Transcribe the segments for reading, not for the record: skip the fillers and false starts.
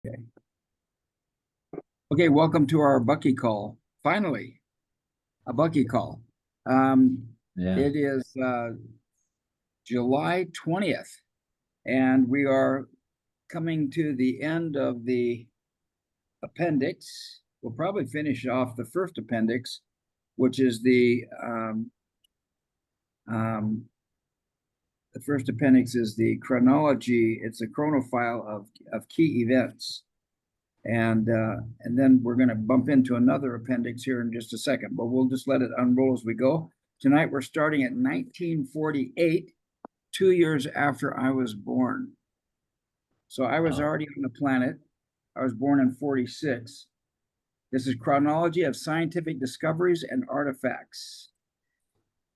Okay. Okay, welcome to our Bucky call. Finally, a Bucky call. Um, Yeah. it is July 20th, and we are coming to the end of the appendix. We'll probably finish off the first appendix, which is um, the first appendix is the chronology. It's a chronophile of key events. And then we're going to bump into another appendix here in just a second, but we'll just let it unroll as we go. Tonight we're starting at 1948, 2 years after I was born. So I was already on the planet. I was born in 46. This is chronology of scientific discoveries and artifacts,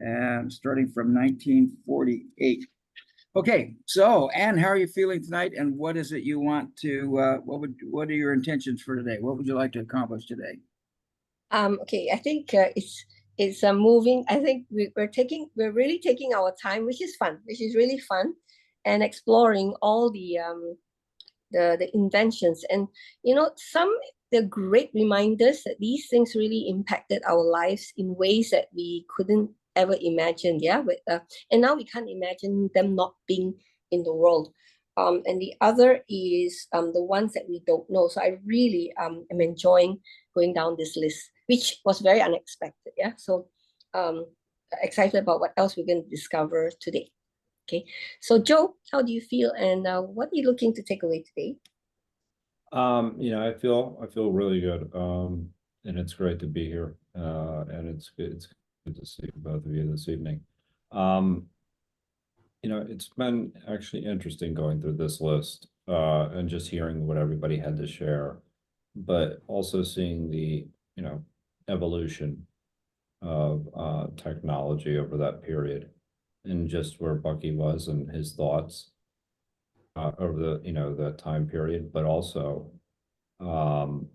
and starting from 1948. Okay, so Anne, how are you feeling tonight, and what is it you want to? What are your intentions for today? What would you like to accomplish today? Okay, I think it's moving. I think we're really taking our time, which is fun, which is really fun, and exploring all the inventions, and some the great reminders that these things really impacted our lives in ways that we couldn't ever imagine. Yeah, and now we can't imagine them not being in the world. And the other is the ones that we don't know. So I really am enjoying going down this list, which was very unexpected. Yeah, so um, excited about what else we're going to discover today. Okay, so Joe, how do you feel, and what are you looking to take away today? I feel really good. And it's great to be here. And it's good to see both of you this evening. Um, it's been actually interesting going through this list, and just hearing what everybody had to share, but also seeing the, evolution of technology over that period, and just where Bucky was and his thoughts over that time period, but also um,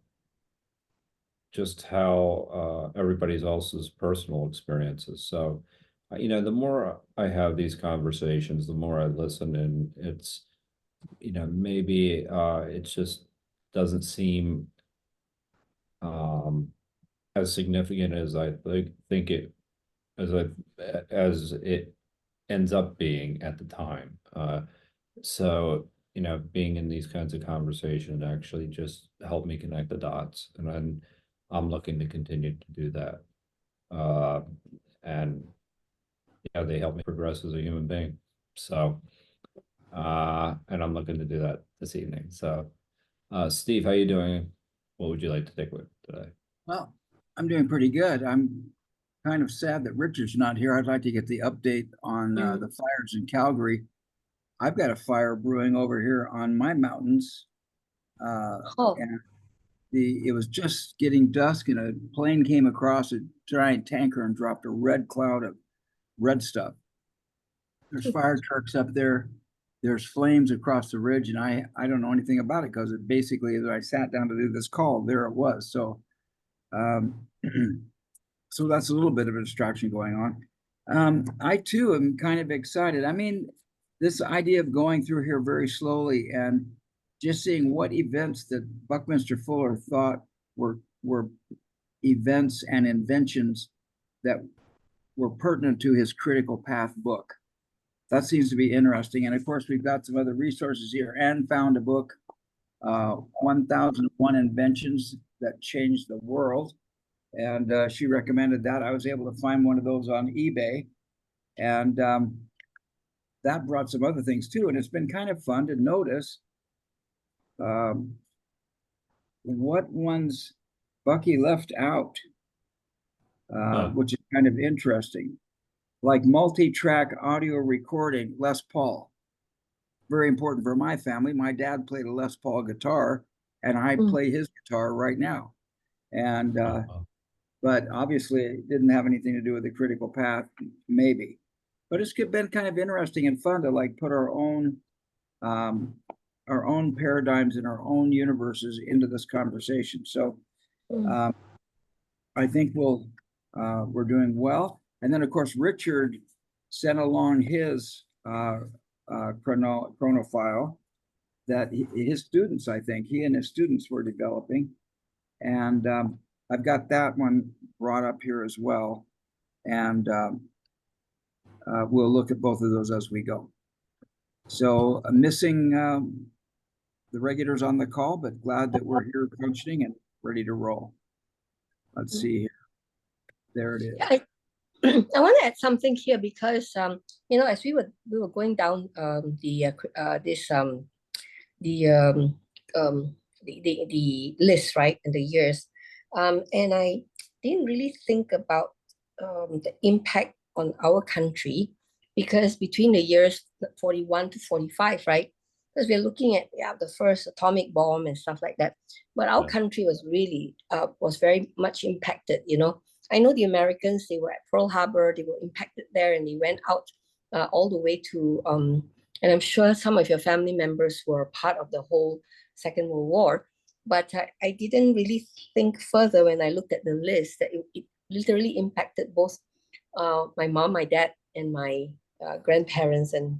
just how everybody's else's personal experiences. So, the more I have these conversations, the more I listen, and it's, maybe it just doesn't seem um, as significant as I think it as I as it ends up being at the time. So, being in these kinds of conversations actually just helped me connect the dots. And I'm looking to continue to do that. Uh, and they help me progress as a human being. So, and I'm looking to do that this evening. So, Steve, how you doing? What would you like to take with today? Well, I'm doing pretty good. I'm kind of sad that Richard's not here. I'd like to get the update on the fires in Calgary. I've got a fire brewing over here on my mountains, Oh, and it was just getting dusk, and a plane came across a giant tanker and dropped a red cloud of red stuff. There's fire trucks up there. There's flames across the ridge, and I don't know anything about it because it basically, as I sat down to do this call, there it was. So um, so that's a little bit of a distraction going on. I too am kind of excited. I mean, this idea of going through here very slowly and just seeing what events that Buckminster Fuller thought were events and inventions that were pertinent to his critical path book. That seems to be interesting. And of course, we've got some other resources here. Anne found a book, 1001 Inventions That Changed the World. And she recommended that. I was able to find one of those on eBay. And that brought some other things too. And it's been kind of fun to notice um, what ones Bucky left out, which is kind of interesting. Like multi-track audio recording, Les Paul. Very important for my family. My dad played a Les Paul guitar, and I play his guitar right now. And but obviously it didn't have anything to do with the critical path, maybe. But it's been kind of interesting and fun to like put um, our own paradigms and our own universes into this conversation. So um, I think we're doing well. And then of course Richard sent along his chronophile, that his students, I think, he and his students were developing. And I've got that one brought up here as well. And we'll look at both of those as we go. So missing the regulars on the call, but glad that we're here functioning and ready to roll. Let's see here. There it is. Yeah, I want to add something here because you know, as we were going down the list, right, and the years, and I didn't really think about the impact on our country, because between the years 41 to 45, right, because we're looking at the first atomic bomb and stuff like that, but our country was really was very much impacted. You know, I know the Americans, they were at Pearl Harbor, they were impacted there, and they went out all the way to and I'm sure some of your family members were part of the whole Second World War. But I didn't really think further when I looked at the list that it literally impacted both my mom, my dad, and my grandparents, and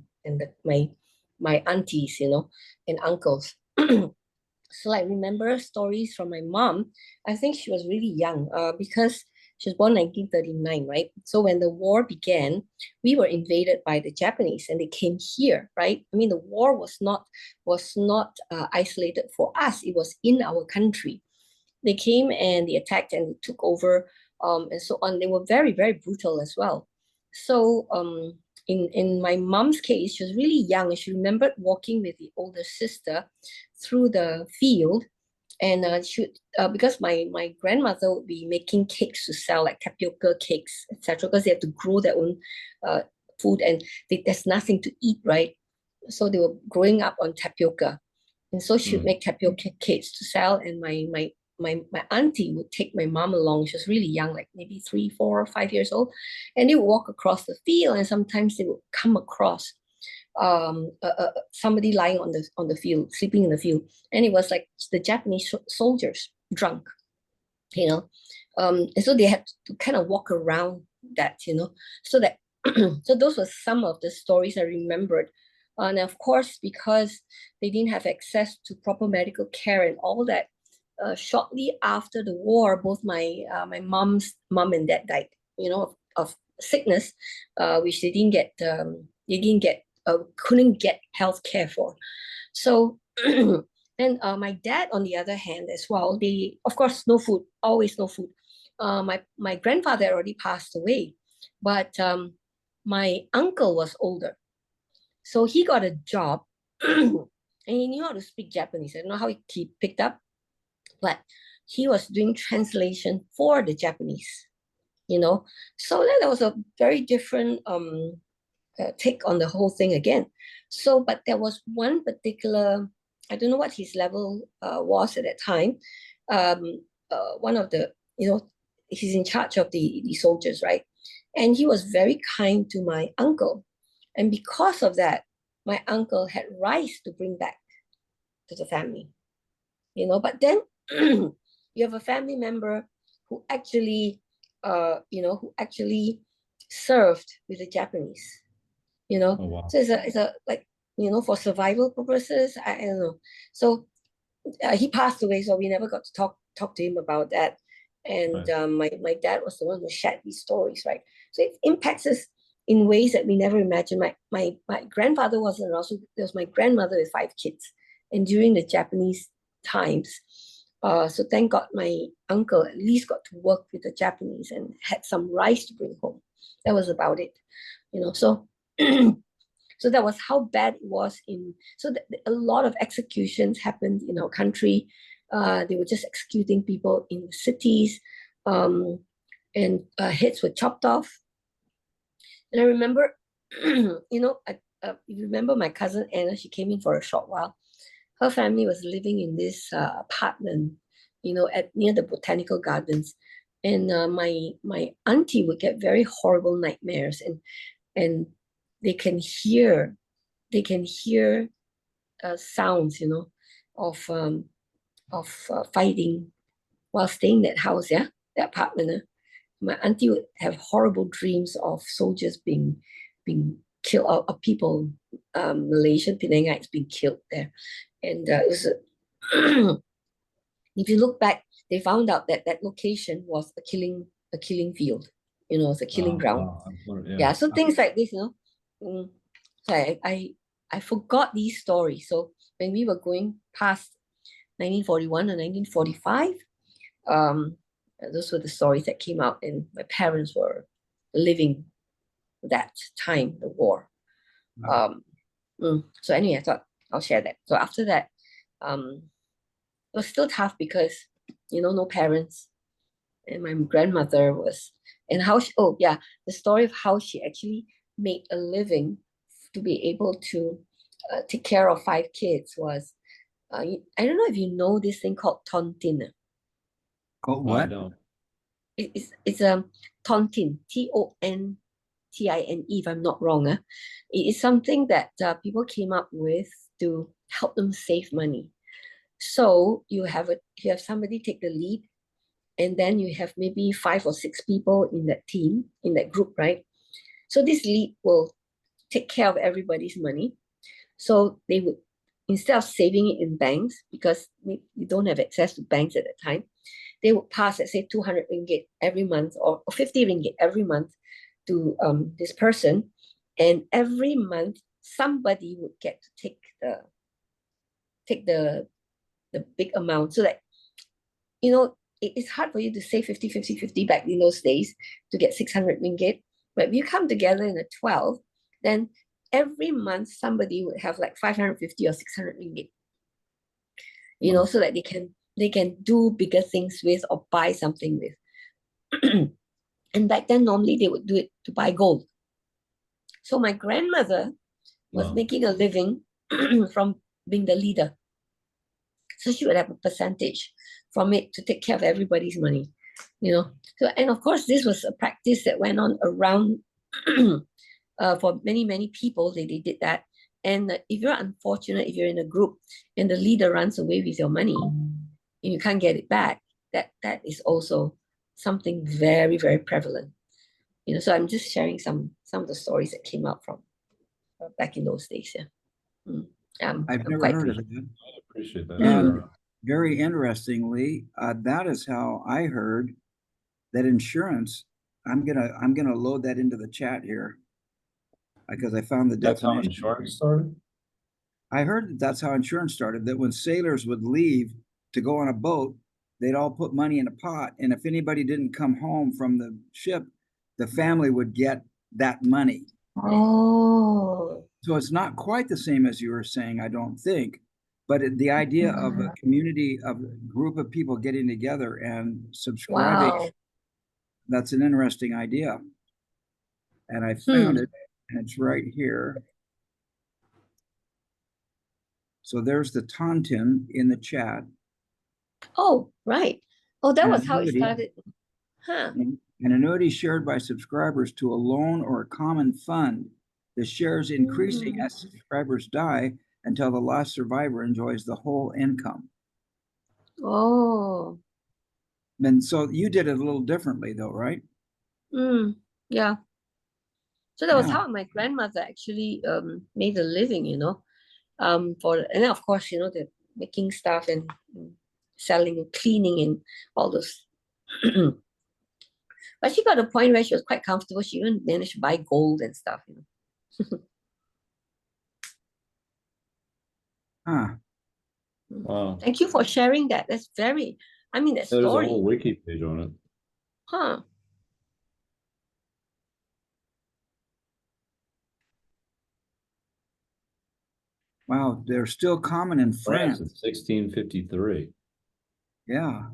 my aunties, you know, and uncles. So I remember stories from my mom. I think she was really young because she was born 1939, right? So when the war began, we were invaded by the Japanese, and they came here, right? I mean, the war was not isolated for us; it was in our country. They came and they attacked and they took over, and so on. They were very, very brutal as well. So in my mom's case, she was really young, and she remembered walking with the older sister through the field. And because my grandmother would be making cakes to sell, like tapioca cakes, etc., because they have to grow their own food, and there's nothing to eat, right? So they were growing up on tapioca, and so she would make tapioca cakes to sell. And my auntie would take my mom along. She was really young, like maybe 3, 4, 5 years old, and they would walk across the field, and sometimes they would come across somebody lying on the field, sleeping in the field, and it was like the Japanese soldiers, drunk, you know, and so they had to kind of walk around that, you know, so that so those were some of the stories I remembered. And of course, because they didn't have access to proper medical care and all that, shortly after the war, both my mom's mom and dad died, you know, of sickness, which they didn't get. Couldn't get health care for. So then my dad, on the other hand, as well, they, of course, no food, always no food. My grandfather already passed away, but my uncle was older, so he got a job, and he knew how to speak Japanese. I don't know how he picked up, but he was doing translation for the Japanese, you know. So that was a very different take on the whole thing again. So, but there was one particular, I don't know what his level was at that time. One of the, you know, he's in charge of the soldiers, right? And he was very kind to my uncle. And because of that, my uncle had rice to bring back to the family, you know. But then you have a family member who actually, you know, who actually served with the Japanese, you know. Oh, wow. So it's a like, you know, for survival purposes, I don't know. So he passed away, so we never got to talk to him about that. And my dad was the one who shared these stories, right? So it impacts us in ways that we never imagined. My grandfather wasn't around, so there was my grandmother with 5 kids, and during the Japanese times, so thank God my uncle at least got to work with the Japanese and had some rice to bring home. That was about it, you know. So so that was how bad it was a lot of executions happened in our country. They were just executing people in cities, and heads were chopped off. And I remember, you know, you remember my cousin Anna, she came in for a short while. Her family was living in this apartment, you know, near the botanical gardens. And my auntie would get very horrible nightmares, and they can hear sounds, you know, of fighting while staying in that house, yeah, that apartment. My auntie would have horrible dreams of soldiers being killed, of people, Malaysian Penangites being killed there. And it was, if you look back, they found out that that location was a killing field. You know, it's a killing ground. Yeah, so things like this, you know. So I forgot these stories. So when we were going past 1941 and 1945, those were the stories that came out, and my parents were living that time, the war. Wow. So anyway, I thought I'll share that. So after that, it was still tough because, you know, no parents, and my grandmother was, and how she, oh yeah, the story of how she actually made a living to be able to take care of 5 kids was, I don't know if you know this thing called tontine. Called I what? don't. It's tontine, TONTINE, if I'm not wrong. It is something that people came up with to help them save money. So you have somebody take the lead, and then you have maybe 5 or 6 people in that team, in that group, right? So this lead will take care of everybody's money. So they would, instead of saving it in banks, because you don't have access to banks at that time, they would pass, let's say, 200 ringgit every month, or 50 ringgit every month to this person. And every month, somebody would get to take the big amount, so that, you know, it's hard for you to save 50, 50, 50 back in those days to get 600 ringgit. But if you come together in a 12, then every month somebody would have like 550 or 600 ringgit, you know, so that they can do bigger things with, or buy something with. And back then, normally they would do it to buy gold. So my grandmother was making a living from being the leader. So she would have a percentage from it to take care of everybody's money, you know. So, and of course, this was a practice that went on around for many, many people. They did that. And if you're unfortunate, if you're in a group and the leader runs away with your money and you can't get it back, that is also something very, very prevalent. You know, so I'm just sharing some of the stories that came out from back in those days. Yeah. I've I'm never quite heard brief. of it. I appreciate that. And very interestingly, that is how I heard that insurance. I'm gonna load that into the chat here because I found the That's how definition. insurance started? I heard that that's how insurance started. That when sailors would leave to go on a boat, they'd all put money in a pot, and if anybody didn't come home from the ship, the family would get that money. Oh. So it's not quite the same as you were saying, I don't think, but the idea of a community, of a group of people getting together and subscribing, Wow. that's an interesting idea. And I found it, and it's right here. So there's the tontine in the chat. Oh, right. Oh, that An was how it annuity. started. Huh. An annuity shared by subscribers to a loan or a common fund. The shares increasing as subscribers die until the last survivor enjoys the whole income. Oh. And so you did it a little differently though, right? Yeah. So that was Yeah. how my grandmother actually made a living, you know. And then of course, you know, the making stuff and selling and cleaning and all those. But she got a point where she was quite comfortable. She even managed to buy gold and stuff, you know. Huh. Wow. Thank you for sharing that. That's very, I mean, that There's a story. whole wiki page on it. Huh. Wow, they're still common in France in France. 1653. Yeah.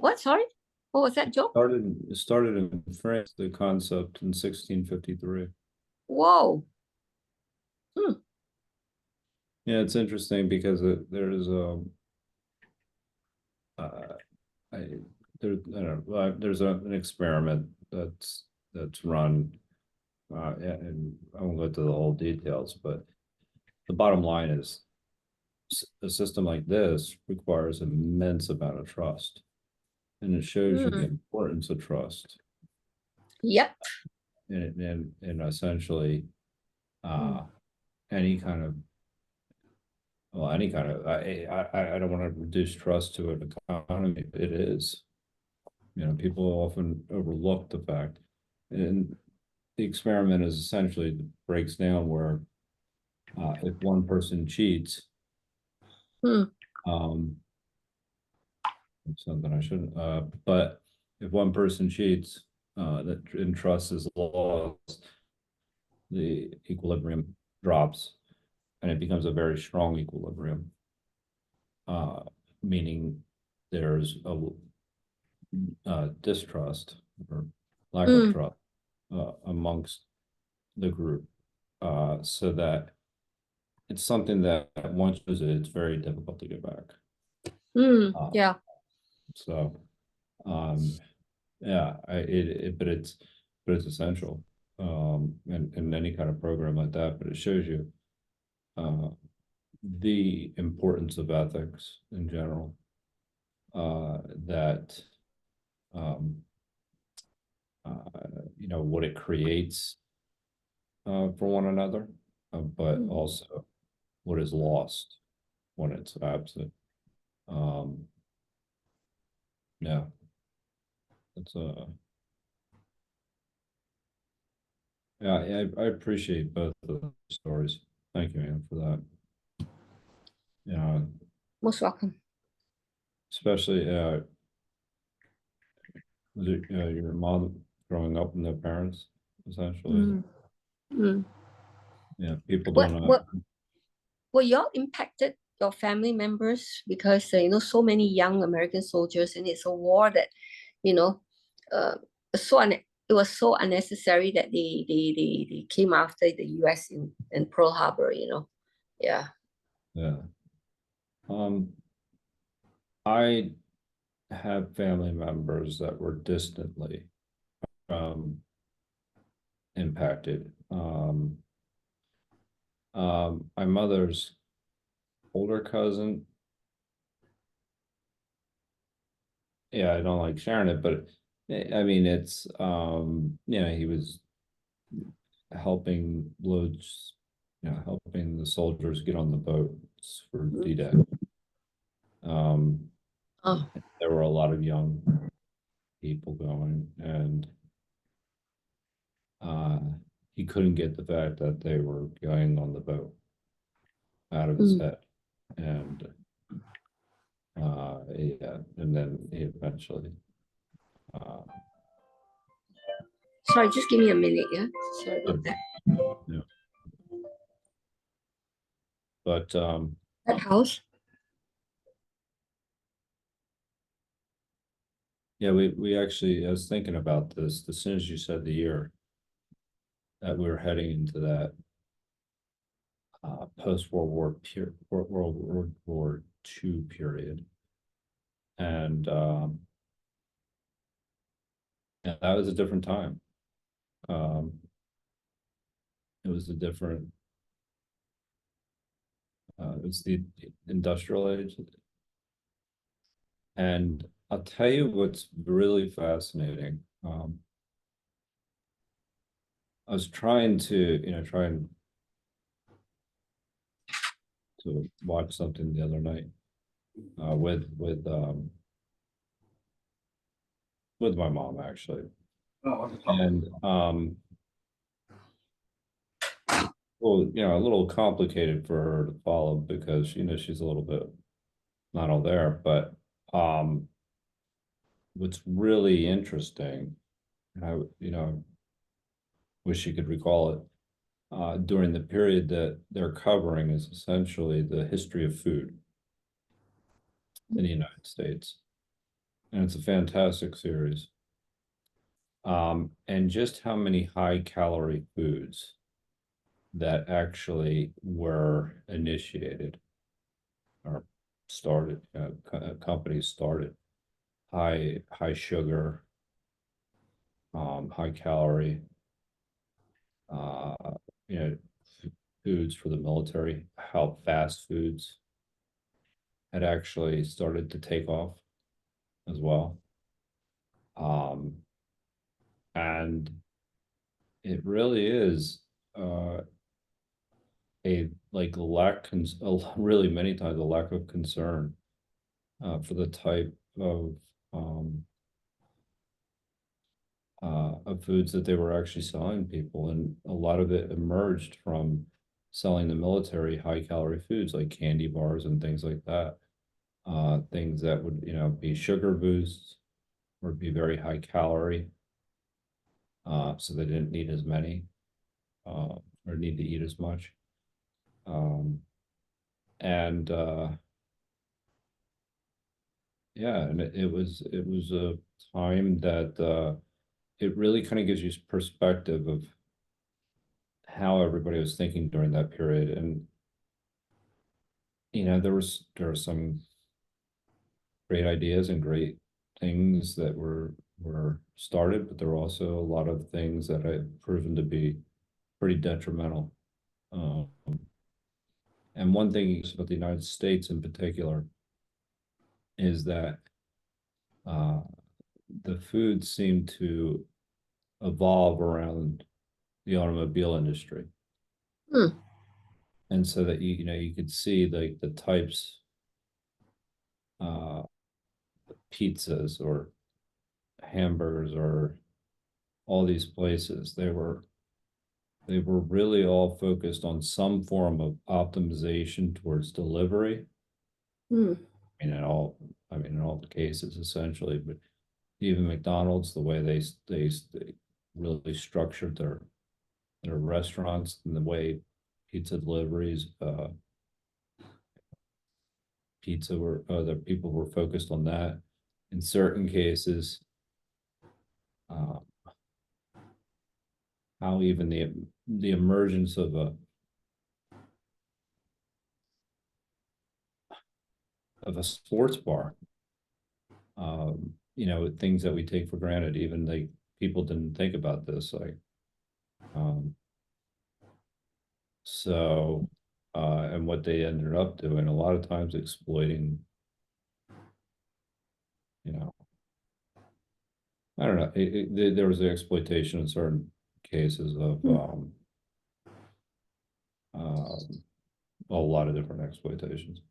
What? Sorry? What was that, Joe? It started in France, the concept in 1653. Whoa. Yeah, it's interesting because there's there's an experiment that's run, and I won't go into the whole details, but the bottom line is a system like this requires immense amount of trust, and it shows you the importance of trust. Yep. And essentially, any kind well, any kind of, I don't want to reduce trust to an economy. It is. You know, people often overlook the fact, and the experiment is essentially breaks down where if one person cheats, Hmm. um, something I shouldn't, but if one person cheats, that and trust is lost, the equilibrium drops, and it becomes a very strong equilibrium. Meaning there's a distrust or lack of Mm. trust amongst the group, so that it's something that once visited, it's very difficult to get back. Yeah. So, yeah, but it's essential, in any kind of program like that, but it shows you, the importance of ethics in general, that, um, you know, what it creates, for one another, but Mm. also what is lost when it's absent. Um, yeah, it's yeah, I appreciate both of the stories. Thank you, Anne, for that. Yeah, Most welcome. especially, was it, your mom growing up with no parents, essentially? Mm. Mm. Yeah, people What don't, what were y'all impacted, your family members, because so many young American soldiers, and it's a war that you know uh it was so unnecessary that they came after the US in Pearl Harbor. Yeah. yeah. Um, I have family members that were distantly, um, impacted. My mother's older cousin, yeah, I don't like sharing it, but I mean, it's, you know, he was helping loads, you know, helping the soldiers get on the boats for D-Day. Um, Oh. there were a lot of young people going, and uh, he couldn't get the fact that they were going on the boat out of his Mm. head, and yeah, and then he eventually, uh, Sorry, just give me a minute. Yeah. Sorry yeah, about that. yeah. But That house. yeah, we actually, I was thinking about this as soon as you said the year that we were heading into that post-World War World War II period. And yeah, that was a different time. Um, it was a different, it was the industrial age. And I'll tell you what's really fascinating. I was trying to, trying to watch something the other night, with my mom, actually. Oh, And well, a little complicated for her to follow because she's a little bit not all there, but what's really interesting, and I wish you could recall it, during the period that they're covering is essentially the history of food in the United States. And it's a fantastic series. And just how many high calorie foods that actually were initiated or started, companies started, high sugar, high calorie, uh, you know, foods for the military, how fast foods had actually started to take off as well. Um, and it really is, uh, really many times a lack of concern for the type of foods that they were actually selling people, and a lot of it emerged from selling the military high-calorie foods like candy bars and things like that. Things that would, be sugar boosts or be very high calorie. So they didn't need as many, or need to eat as much. And yeah, and it was a time that it really kind of gives you perspective of how everybody was thinking during that period. And there were some great ideas and great things that were started, but there were also a lot of things that have proven to be pretty detrimental. And one thing about the United States in particular is that the food seemed to evolve around the automobile industry. Hmm. And so that you could see like the types pizzas or hamburgers or all these places, they were really all focused on some form of optimization towards delivery. Hmm. In all the cases essentially, but even McDonald's, the way they really structured their restaurants and the way pizza deliveries, the people were focused on that. In certain cases, how even the emergence of a sports bar, things that we take for granted, even like people didn't think about this, like, so, and what they ended up doing, a lot of times exploiting, I don't know, there was the exploitation in certain cases of, a lot of different exploitations.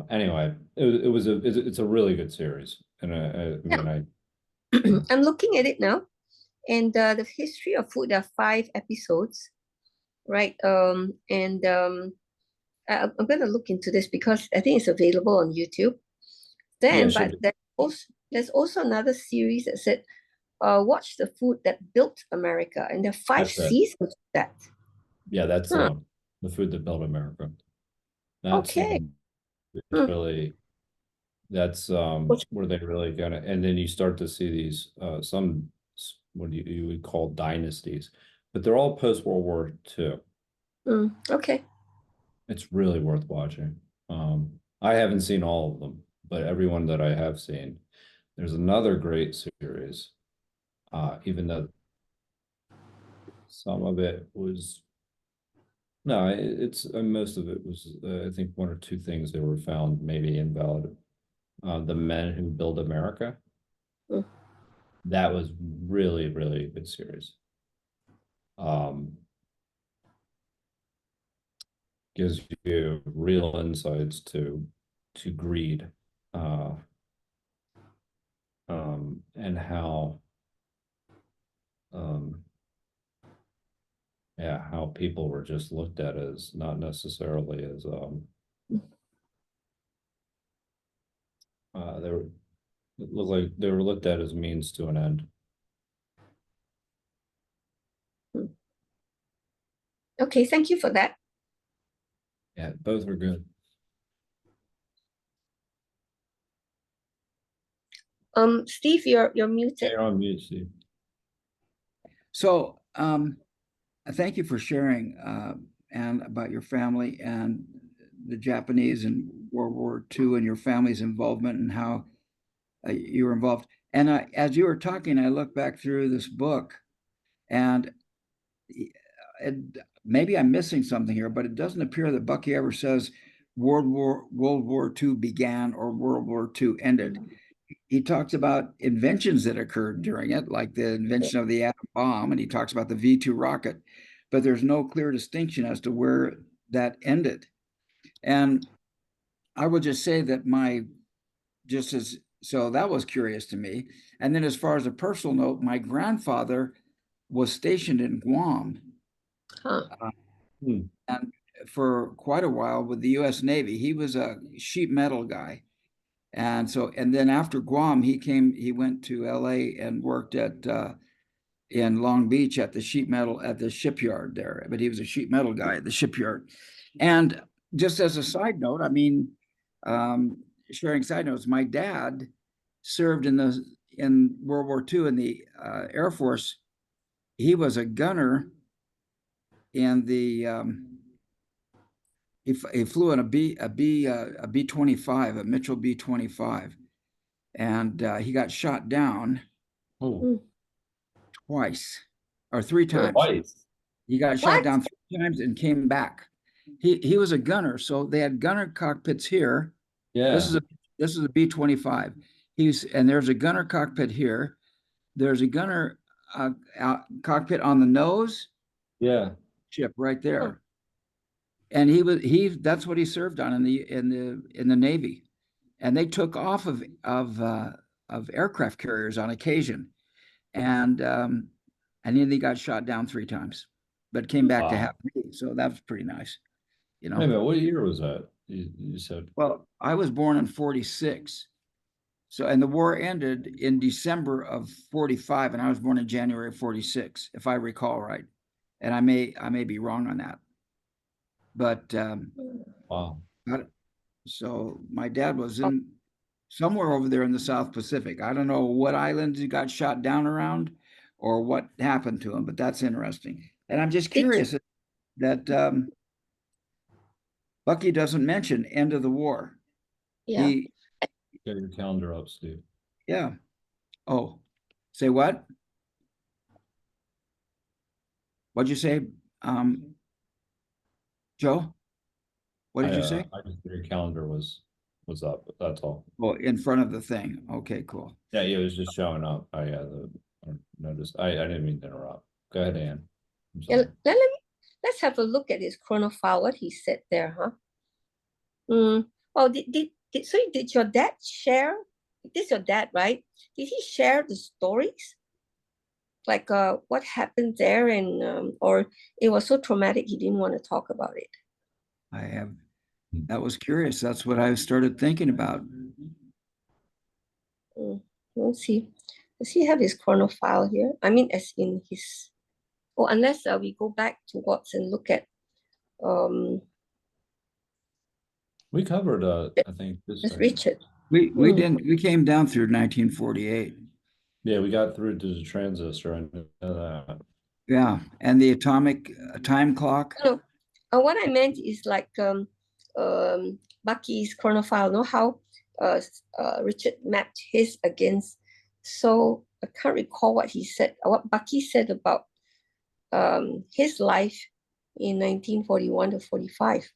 Anyway, it's a really good series, and I'm looking at it now, and the history of food, there are 5 episodes, right? I'm going to look into this because I think it's available on YouTube. Then, Yeah, but there's also another series that said, watch the food that built America, and there are 5 That's it. seasons of that. Yeah, that's Huh. the food that built America. That's Okay. really, that's where they really got it. And then you start to see these some what you would call dynasties, but they're all post World War II. Okay. It's really worth watching. I haven't seen all of them, but everyone that I have seen. There's another great series, even though some of it was no, it's most of it was I think 1 or 2 things that were found maybe invalid. The Men Who Build America. Mm. That was really, really a good series. Gives you real insights to greed, and how, how people were just looked at as not necessarily as it looked like they were looked at as means to an end. Okay, thank you for that. Yeah, both were good. Steve, you're muted. You're on mute, Steve. So, thank you for sharing, and about your family and the Japanese and World War II and your family's involvement and how you were involved. And as you were talking, I looked back through this book, and maybe I'm missing something here, but it doesn't appear that Bucky ever says World War II began or World War II ended. He talks about inventions that occurred during it, like the invention of the atom bomb, and he talks about the V2 rocket. but there's no clear distinction as to where that ended. And I would just say that so that was curious to me. And then as far as a personal note, my grandfather was stationed in Guam. Huh. And for quite a while with the US Navy. He was a sheet metal guy. And then after Guam, he went to LA and worked in Long Beach at the shipyard there. But he was a sheet metal guy at the shipyard. And just as a side note, I mean, sharing side notes, my dad served in World War II in the Air Force. He was a gunner in the he flew in a B-25, a Mitchell B-25, and he got shot down twice or three times. Twice. He got shot down 3 times and came back. He was a gunner, so they had gunner cockpits here. Yeah. This is a B-25. And there's a gunner cockpit here. There's a gunner cockpit on the nose. Yeah. Ship right there. And that's what he served on in the Navy. And they took off of aircraft carriers on occasion. And then he got shot down 3 times, but came back to have me. So that was pretty nice. You know. Wait a minute, what year was that? You said. Well, I was born in 46. So, and the war ended in December of 45, and I was born in January of 46, if I recall right. And I may be wrong on that. But Wow. so my dad was in somewhere over there in the South Pacific. I don't know what islands he got shot down around or what happened to him, but that's interesting. And I'm just curious that Bucky doesn't mention end of the war. Yeah. Get your calendar up, Steve. Yeah. Oh, say what? What'd you say, Joe? What did you say? I just your calendar was up. That's all. Oh, in front of the thing. Okay, cool. Yeah, it was just showing up. I noticed. I didn't mean to interrupt. Go ahead, Ann. Yeah, let's have a look at his chronofile, what he said there, huh? Well, did your dad share? This is your dad, right? Did he share the stories? Like what happened there, and or it was so traumatic he didn't want to talk about it? That was curious. That's what I started thinking about. Let's see. Does he have his chronofile here? I mean, as in his. Oh, unless we go back to Watts and look at. We covered. I think this. Richard. We didn't. We came down through 1948. Yeah, we got through to the transistor. I know that. Yeah, and the atomic time clock. No, what I meant is like Bucky's chronofile. Know how Richard mapped his against. So I can't recall what he said. What Bucky said about his life in 1941 to 45.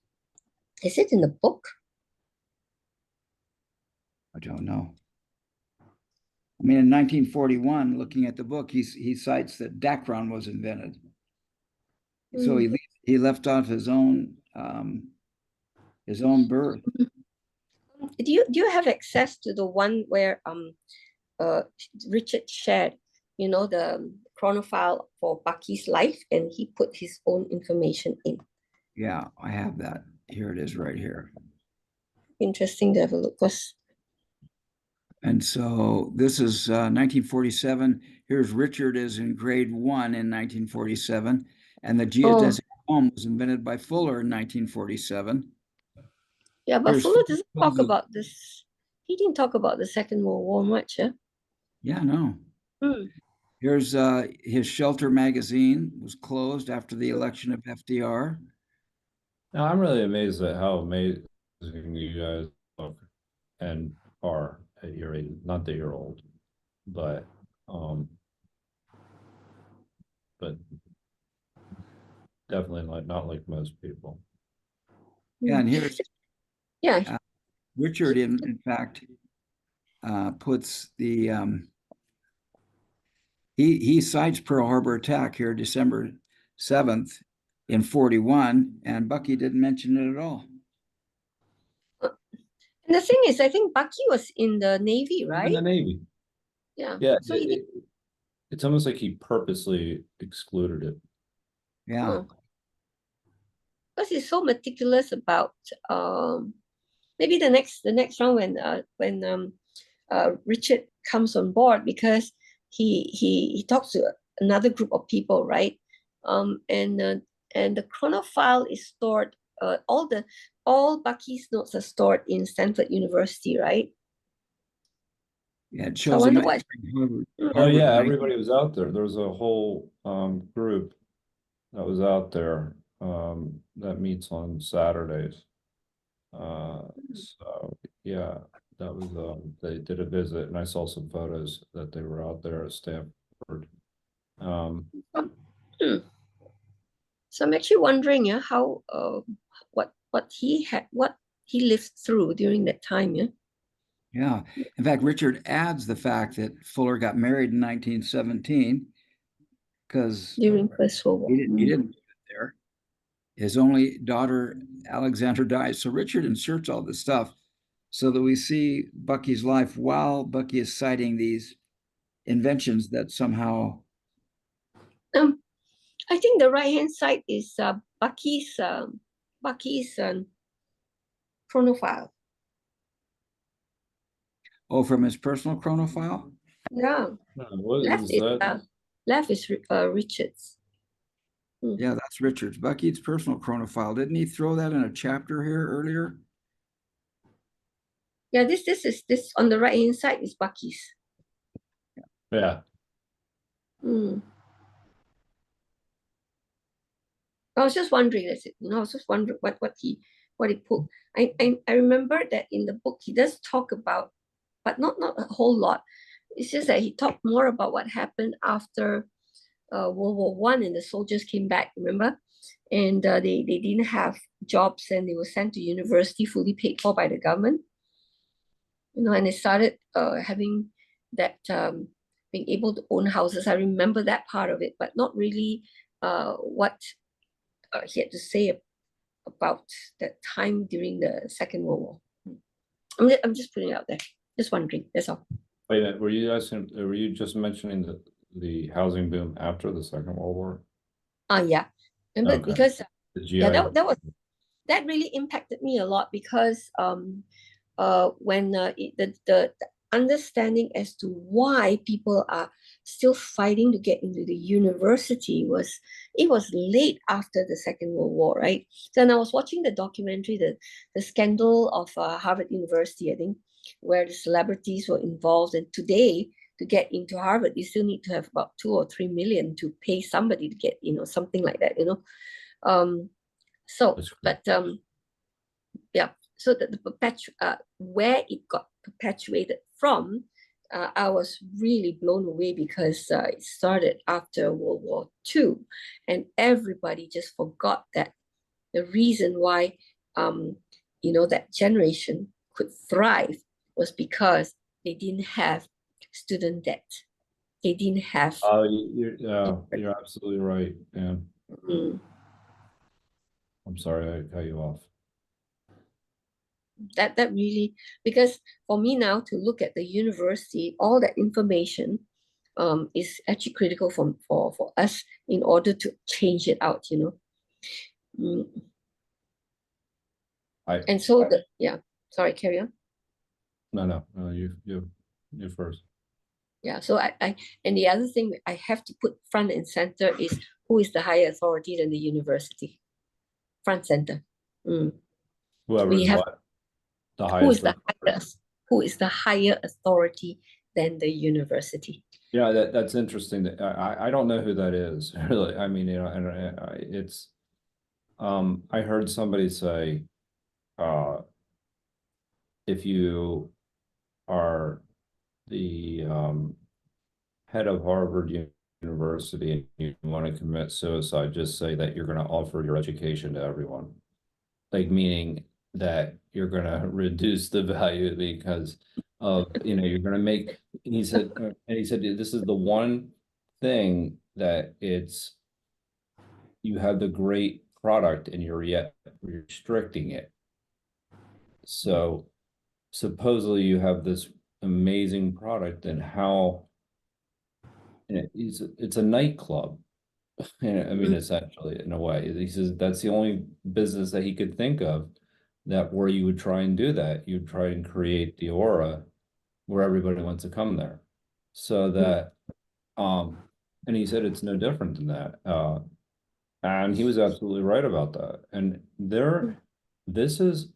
Is it in the book? I don't know. I mean, in 1941, looking at the book, he cites that Dacron was invented. So he left off his own birth. Do you have access to the one where Richard shared, the chronofile for Bucky's life, and he put his own information in? Yeah, I have that. Here it is right here. Interesting to have a look. And so this is 1947. Here's Richard is in grade 1 in 1947. And the geodesic home was invented by Fuller in 1947. Yeah, but Fuller doesn't talk about this. He didn't talk about the Second World War much, huh? Yeah, no. Here's his Shelter magazine was closed after the election of FDR. Now, I'm really amazed at how amazing you guys look and are at your age. Not that you're old, but definitely not like most people. Yeah, and here's Richard in fact puts the he cites Pearl Harbor attack here, December 7th in 41, and Bucky didn't mention it at all. And the thing is, I think Bucky was in the Navy, In right? the Navy. Yeah. Yeah, So he did. it's almost like he purposely excluded it. Yeah. Oh. Because he's so meticulous about maybe the next round when Richard comes on board, because he talks to another group of people, right? And the chronophile is stored. All Bucky's notes are stored in Stanford University, right? Yeah, it So I shows him wonder at what. Harvard. Oh Harvard yeah, High. everybody was out there. There was a whole group that was out there that meets on Saturdays. So yeah, that was they did a visit, and I saw some photos that they were out there at Stanford. Hmm. So I'm actually wondering, yeah, how what he lived through during that time, yeah. Yeah. In fact, Richard adds the fact that Fuller got married in 1917 because During First World War. he didn't live there. His only daughter, Alexandra, dies. So Richard inserts all this stuff so that we see Bucky's life while Bucky is citing these inventions that somehow. I think the right hand side is Bucky's chronophile. Oh, from his personal chronophile? Yeah. What Left is is that? Richard's. Yeah, that's Richard's. Bucky's personal chronophile. Didn't he throw that in a chapter here earlier? Yeah, this on the right hand side is Bucky's. Yeah. I was just wondering, that's it. I was just wondering what he put. I remember that in the book he does talk about, but not a whole lot. It's just that he talked more about what happened after World War One, and the soldiers came back. Remember, and they didn't have jobs, and they were sent to university, fully paid for by the government. And they started having that being able to own houses. I remember that part of it, but not really what he had to say about that time during the Second World War. I'm just putting it out there. Just wondering. That's all. Wait a minute, were you just mentioning the housing boom after the Second World War? Yeah. Remember, Okay. because The GI. yeah, that really impacted me a lot, because when the understanding as to why people are still fighting to get into the university was late after the Second World War, right? So, and I was watching the documentary, the scandal of Harvard University, I think, where the celebrities were involved. And today, to get into Harvard, you still need to have about 2 or 3 million to pay somebody to get, something like that, So, but yeah. So that where it got perpetuated from, I was really blown away, because it started after World War II, and everybody just forgot that the reason why that generation could thrive was because they didn't have student debt. They didn't have. You're absolutely right. Yeah. I'm sorry I cut you off. That really, because for me now to look at the university, all that information is actually critical for us in order to change it out, And so sorry, carry on. No, you first. Yeah, so I and the other thing I have to put front and center is, who is the higher authority than the university? Front center. Whoever We is have what? The highest. Who is the higher authority than the university? Yeah, that's interesting. I don't know who that is, really. I mean, and it's I heard somebody say, if you are the head of Harvard University and you want to commit suicide, just say that you're going to offer your education to everyone. Like, meaning that you're going to reduce the value because of, you're going to make, and he said this is the one thing that it's you have the great product and you're yet restricting it. So supposedly you have this amazing product, and how it's a nightclub. I mean, essentially, in a way, he says that's the only business that he could think of that where you would try and do that. You'd try and create the aura where everybody wants to come there. So that, and he said it's no different than that. And he was absolutely right about that. And this is,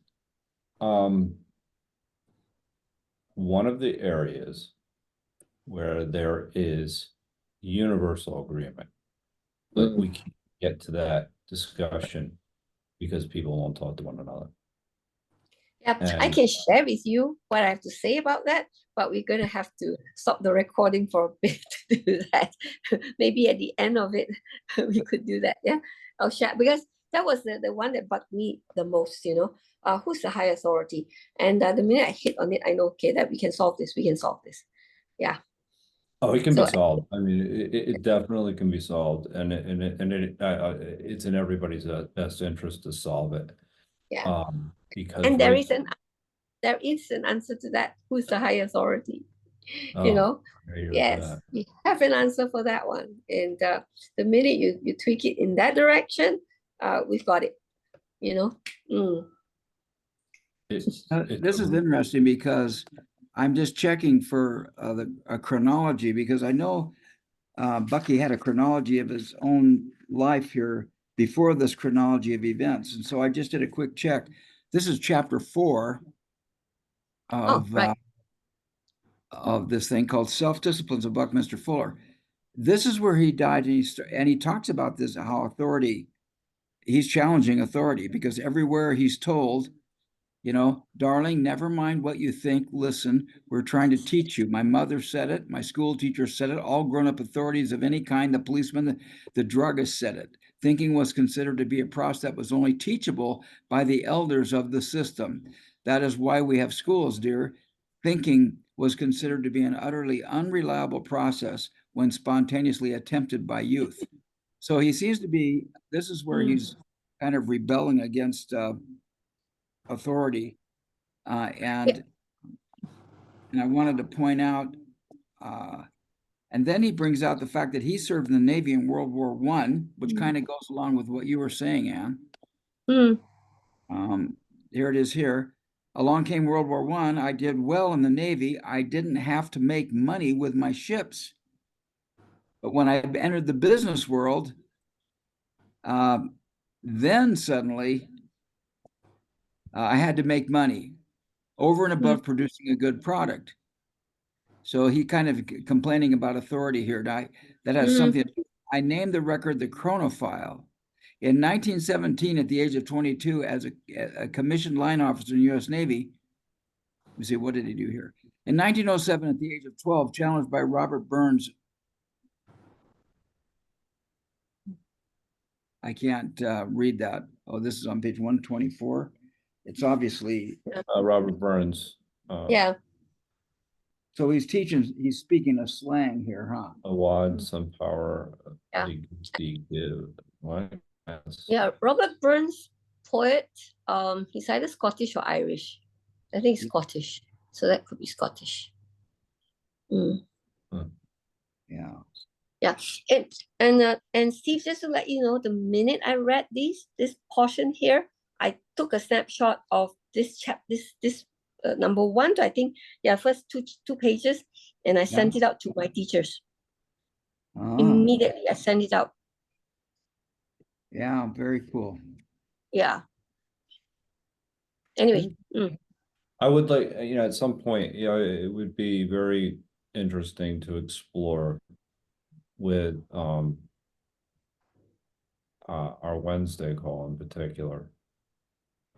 one of the areas where there is universal agreement. But we can't get to that discussion because people won't talk to one another. Yeah, I And- can share with you what I have to say about that, but we're gonna have to stop the recording for a bit to do that. Maybe at the end of it, we could do that. Yeah, I'll share, because that was the one that bugged me the most. Who's the high authority? And the minute I hit on it, I know, okay, that we can solve this. We can solve this. Yeah. Oh, it can So be solved. I mean, it definitely can be solved, and it's in everybody's best interest to solve it. Yeah. Because And there right- is an answer to that. Who's the high authority? Oh, I hear Yes, that. we have an answer for that one. And the minute you tweak it in that direction, we've got it. It's This is interesting because I'm just checking for a chronology, because I know Bucky had a chronology of his own life here before this chronology of events. And so I just did a quick check. This is chapter 4 of right. of this thing called Self-Disciplines of Buckminster Fuller. This is where he died, and he talks about this, how he's challenging authority, because everywhere he's told, darling, never mind what you think. Listen, we're trying to teach you. My mother said it. My school teacher said it. All grown-up authorities of any kind, the policeman, the druggist said it. Thinking was considered to be a process that was only teachable by the elders of the system. That is why we have schools, dear. Thinking was considered to be an utterly unreliable process when spontaneously attempted by youth. So he seems to be, this is where he's kind of rebelling against authority. And I wanted to point out, and then he brings out the fact that he served in the Navy in World War I, which kind of goes along with what you were saying, Anne. Here it is here. Along came World War I. I did well in the Navy. I didn't have to make money with my ships. But when I entered the business world, then suddenly I had to make money over and above producing a good product. So he kind of complaining about authority here. That has something. I named the record the Chronophile. In 1917, at the age of 22, as a commissioned line officer in the U.S. Navy, let me see, what did he do here? In 1907, at the age of 12, challenged by Robert Burns. I can't read that. Oh, this is on page 124. It's obviously Robert Burns. Yeah. So he's speaking a slang here, huh? A wad, some power. Yeah. What? Yeah, Robert Burns, poet. He's either Scottish or Irish. I think he's Scottish, so that could be Scottish. Yeah. Yeah, and Steve, just to let you know, the minute I read this portion here, I took a snapshot of this number 1 to, I think, first two pages, and I sent it out to my teachers. Immediately, I sent it out. Yeah, very cool. Yeah. Anyway. I would like, at some point, it would be very interesting to explore with our Wednesday call in particular,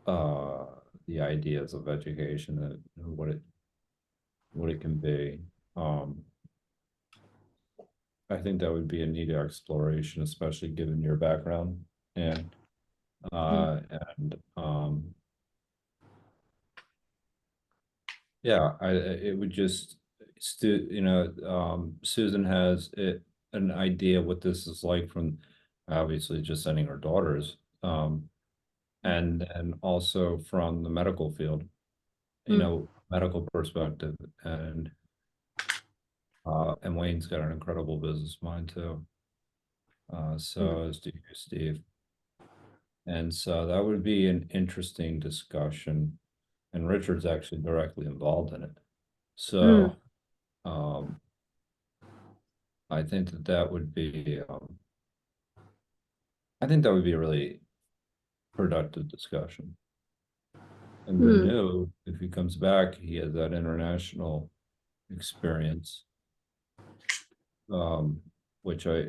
the ideas of education and what it can be. I think that would be a neat exploration, especially given your background and yeah, it would just Susan has an idea what this is like from obviously just sending her daughters, and also from the medical field, medical perspective, and Wayne's got an incredible business mind too. So as do you, Steve. And so that would be an interesting discussion, and Richard's actually directly involved in it. So, I think that would be, I think that would be a really productive discussion. And Renew, if he comes back, he has that international experience, which I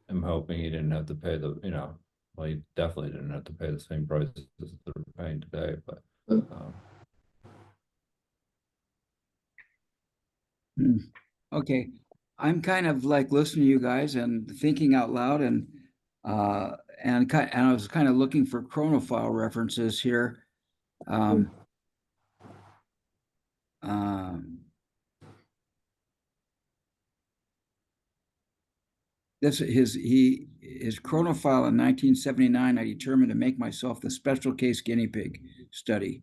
am hoping he didn't have to pay the, well, he definitely didn't have to pay the same prices that they're paying today, but. Okay, I'm kind of like listening to you guys and thinking out loud, and I was kind of looking for chronophile references here. His chronophile in 1979, I determined to make myself the special case guinea pig study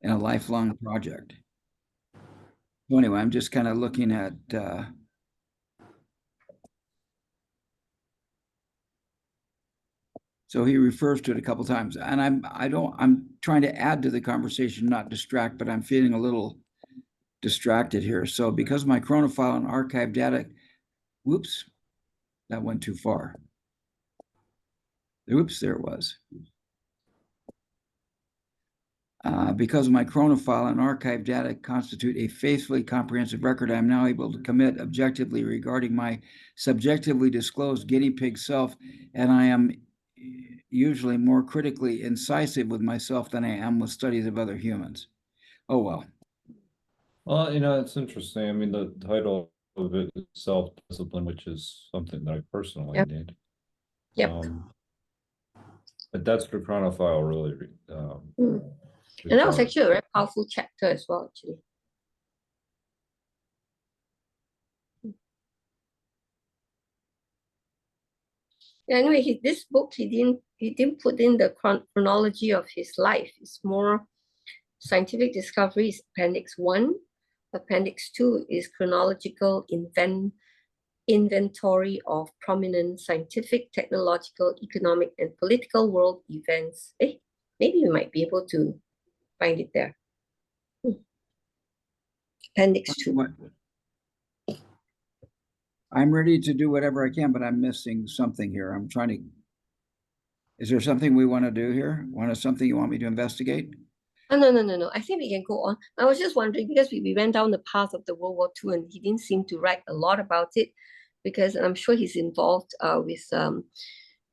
in a lifelong project. So anyway, I'm just kind of looking at so he refers to it a couple times, and I'm trying to add to the conversation, not distract, but I'm feeling a little distracted here. So because my chronophile and archive data, whoops, that went too far. Oops, there it was. Because my chronophile and archive data constitute a faithfully comprehensive record, I am now able to commit objectively regarding my subjectively disclosed guinea pig self, and I am usually more critically incisive with myself than I am with studies of other humans. Oh, well. Well, it's interesting. I mean, the title of it is self-discipline, which is something that I personally need. Yep. But that's for chronophile, really. And that was actually a very powerful chapter as well, actually. Yeah, anyway, this book he didn't put in the chronology of his life. It's more scientific discoveries. Appendix 1, Appendix 2 is chronological inventory of prominent scientific, technological, economic, and political world events. Maybe we might be able to find it there. Appendix 2. I'm ready to do whatever I can, but I'm missing something here. I'm trying to. Is there something we want to do here? Something you want me to investigate? Oh, no. I think we can go on. I was just wondering, because we went down the path of the World War II, and he didn't seem to write a lot about it, because I'm sure he's involved with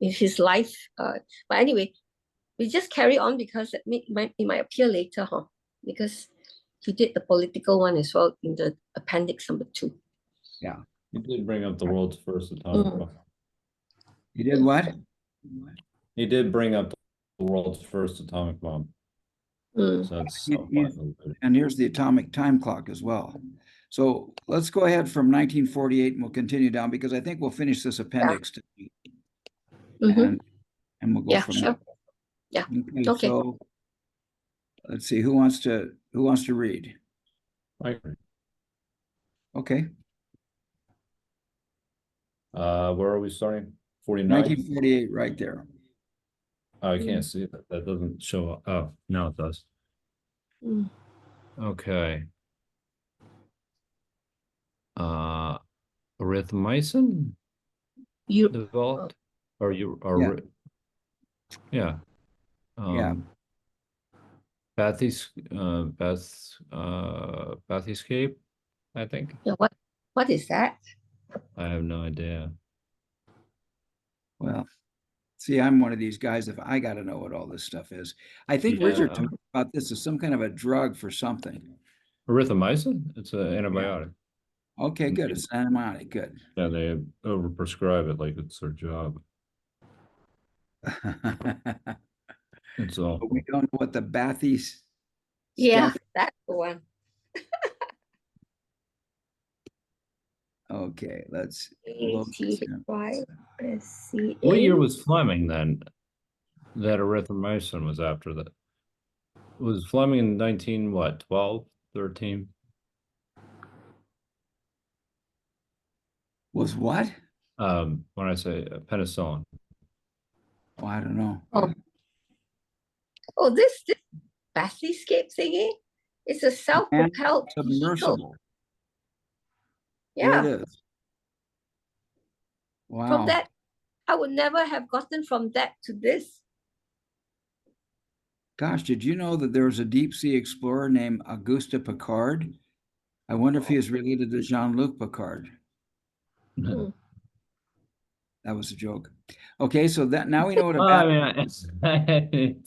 his life. But anyway, we just carry on, because it might appear later, because he did the political one as well in the appendix number 2. Yeah. He did bring up the world's first atomic bomb. He did what? He did bring up the world's first atomic bomb. So that's and here's the atomic time clock as well. So let's go ahead from 1948 and we'll continue down, because I think we'll finish this appendix today. And we'll go from there. Yeah. Okay. So let's see, who wants to read? I agree. Okay. Where are we starting? 49? 1948, right there. Oh, I can't see that. That doesn't show up. Oh, now it does. Okay. Erythromycin developed? Or you are? Yeah. Bathyscape, I think. Yeah, what is that? I have no idea. Well, see, I'm one of these guys, if I got to know what all this stuff is. I think Richard talked about this as some kind of a drug for something. Erythromycin? It's an antibiotic. Yeah. Okay, good. It's an antibiotic. Good. Yeah, they overprescribe it like it's their job. It's all. But we don't know what the Bathy's. Yeah, that's the one. Okay. Okay, let's look. ATHYSCA. What year was Fleming then? That erythromycin was after that. Was Fleming in 19 what, 12, 13? Was what? When I say penicillin. Oh, I don't know. Oh, this Bathyscape thingy? It's a self-propelled vehicle. Submersible. Yeah. There it is. Wow. From that, I would never have gotten from that to this. Gosh, did you know that there was a deep sea explorer named Auguste Piccard? I wonder if he is related to Jean-Luc Picard. Hmm. That was a joke. Okay, so that now we know what a Well, I mean,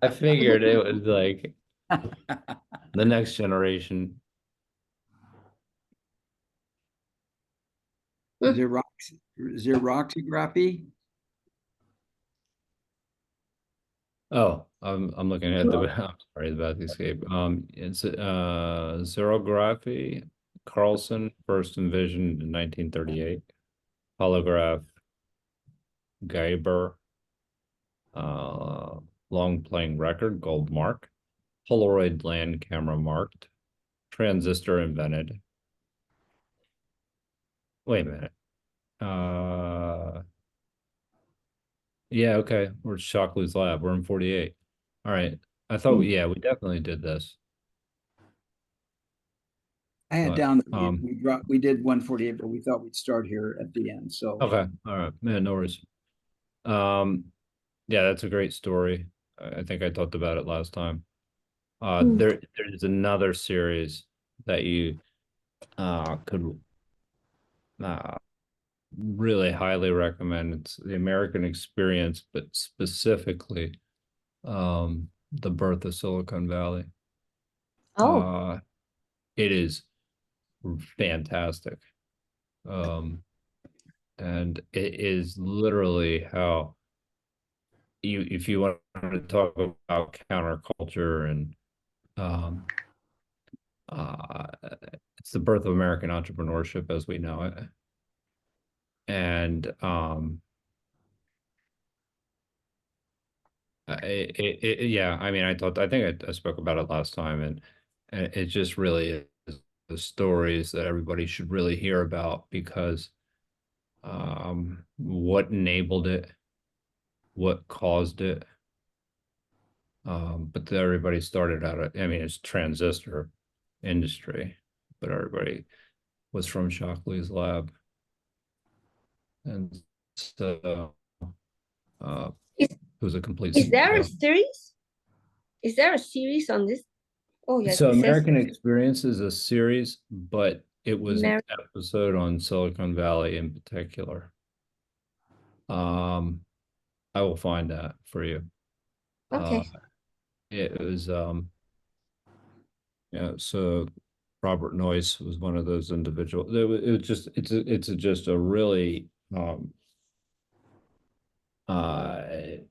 I figured it was like the next generation. Xeroxography. Oh, I'm looking at the I'm sorry about the escape. It's xerography. Carlson first envisioned in 1938. Holograph. Geiber. Long playing record, gold mark. Polaroid land camera marked. Transistor invented. Wait a minute. Yeah, okay. We're at Shockley's lab. We're in 48. All right. I thought, yeah, we definitely did this. I had But, down that we did 148, but we thought we'd start here at the end. So Okay. All right. Man, no worries. Yeah, that's a great story. I think I talked about it last time. There's another series that you could really highly recommend. It's The American Experience, but specifically the birth of Silicon Valley. Oh, It is fantastic. And it is literally how if you want to talk about counterculture and it's the birth of American entrepreneurship as we know it. And yeah, I mean, I think I spoke about it last time, and it just really is the stories that everybody should really hear about, because what enabled it, what caused it. But everybody started out, I mean, it's transistor industry, but everybody was from Shockley's lab. And so it was a complete is there a scale. series? Is there a series on this? Oh, yeah. So it says American Experience is a series, but it was an Ameri- episode on Silicon Valley in particular. I will find that for you. Okay. It was yeah, so Robert Noyce was one of those individuals. It was just just a really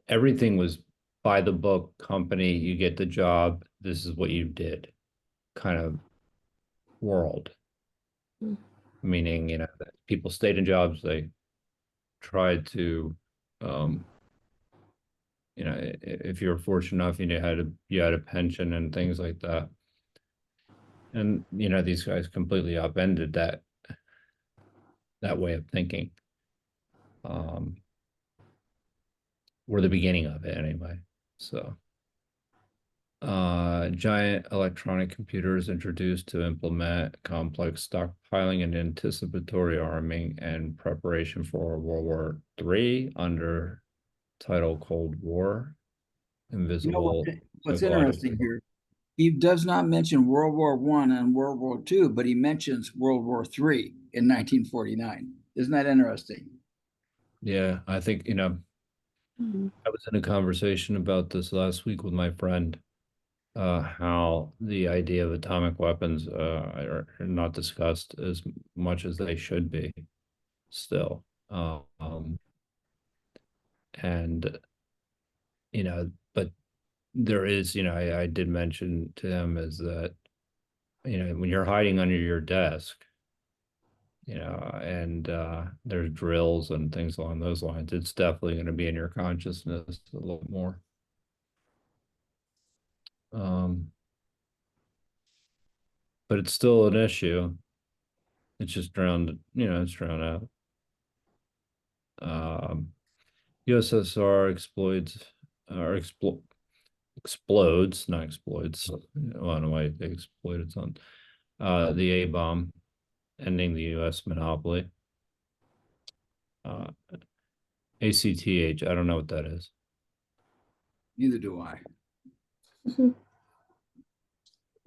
everything was by the book company. You get the job, this is what you did kind of world. Meaning, you know, that people stayed in jobs, they tried to you know, if you're fortunate enough, you had a pension and things like that. And you know, these guys completely upended that way of thinking. Or the beginning of it anyway. So giant electronic computers introduced to implement complex stockpiling and anticipatory arming and preparation for World War III under title Cold War. Invisible. What's interesting here, he does not mention World War I and World War II, but he mentions World War III in 1949. Isn't that interesting? Yeah, I think, you know, I was in a conversation about this last week with my friend, how the idea of atomic weapons are not discussed as much as they should be still. And, you know, but there is, you know, I did mention to him is that, you know, when you're hiding under your desk, and there's drills and things along those lines. It's definitely going to be in your consciousness a little more. But it's still an issue. It's just drowned, it's drowned out. USSR explodes, not explodes. I don't know why they exploited something. The A-bomb, ending the US monopoly. ACTH, I don't know what that is. Neither do I.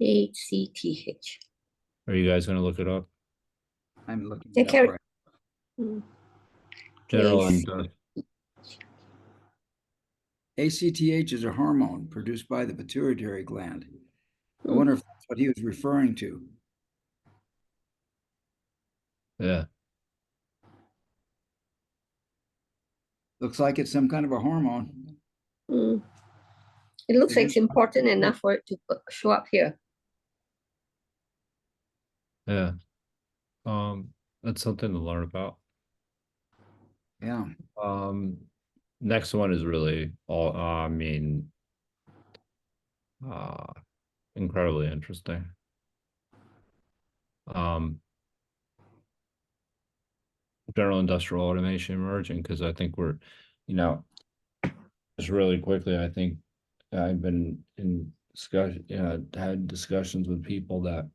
ACTH. Are you guys going to look it up? I'm looking Yeah, it up carry- right. Mm. General AC. ACTH is a hormone produced by the pituitary gland. I Hmm. wonder if that's what he was referring to. Yeah. Looks like it's some kind of a hormone. Mm. It looks It like is- it's important enough for it to show up here. Yeah. That's something to learn about. Yeah. Next one is really incredibly interesting. General industrial automation emerging, because I think we're, just really quickly, I think I've been in discussion, had discussions with people that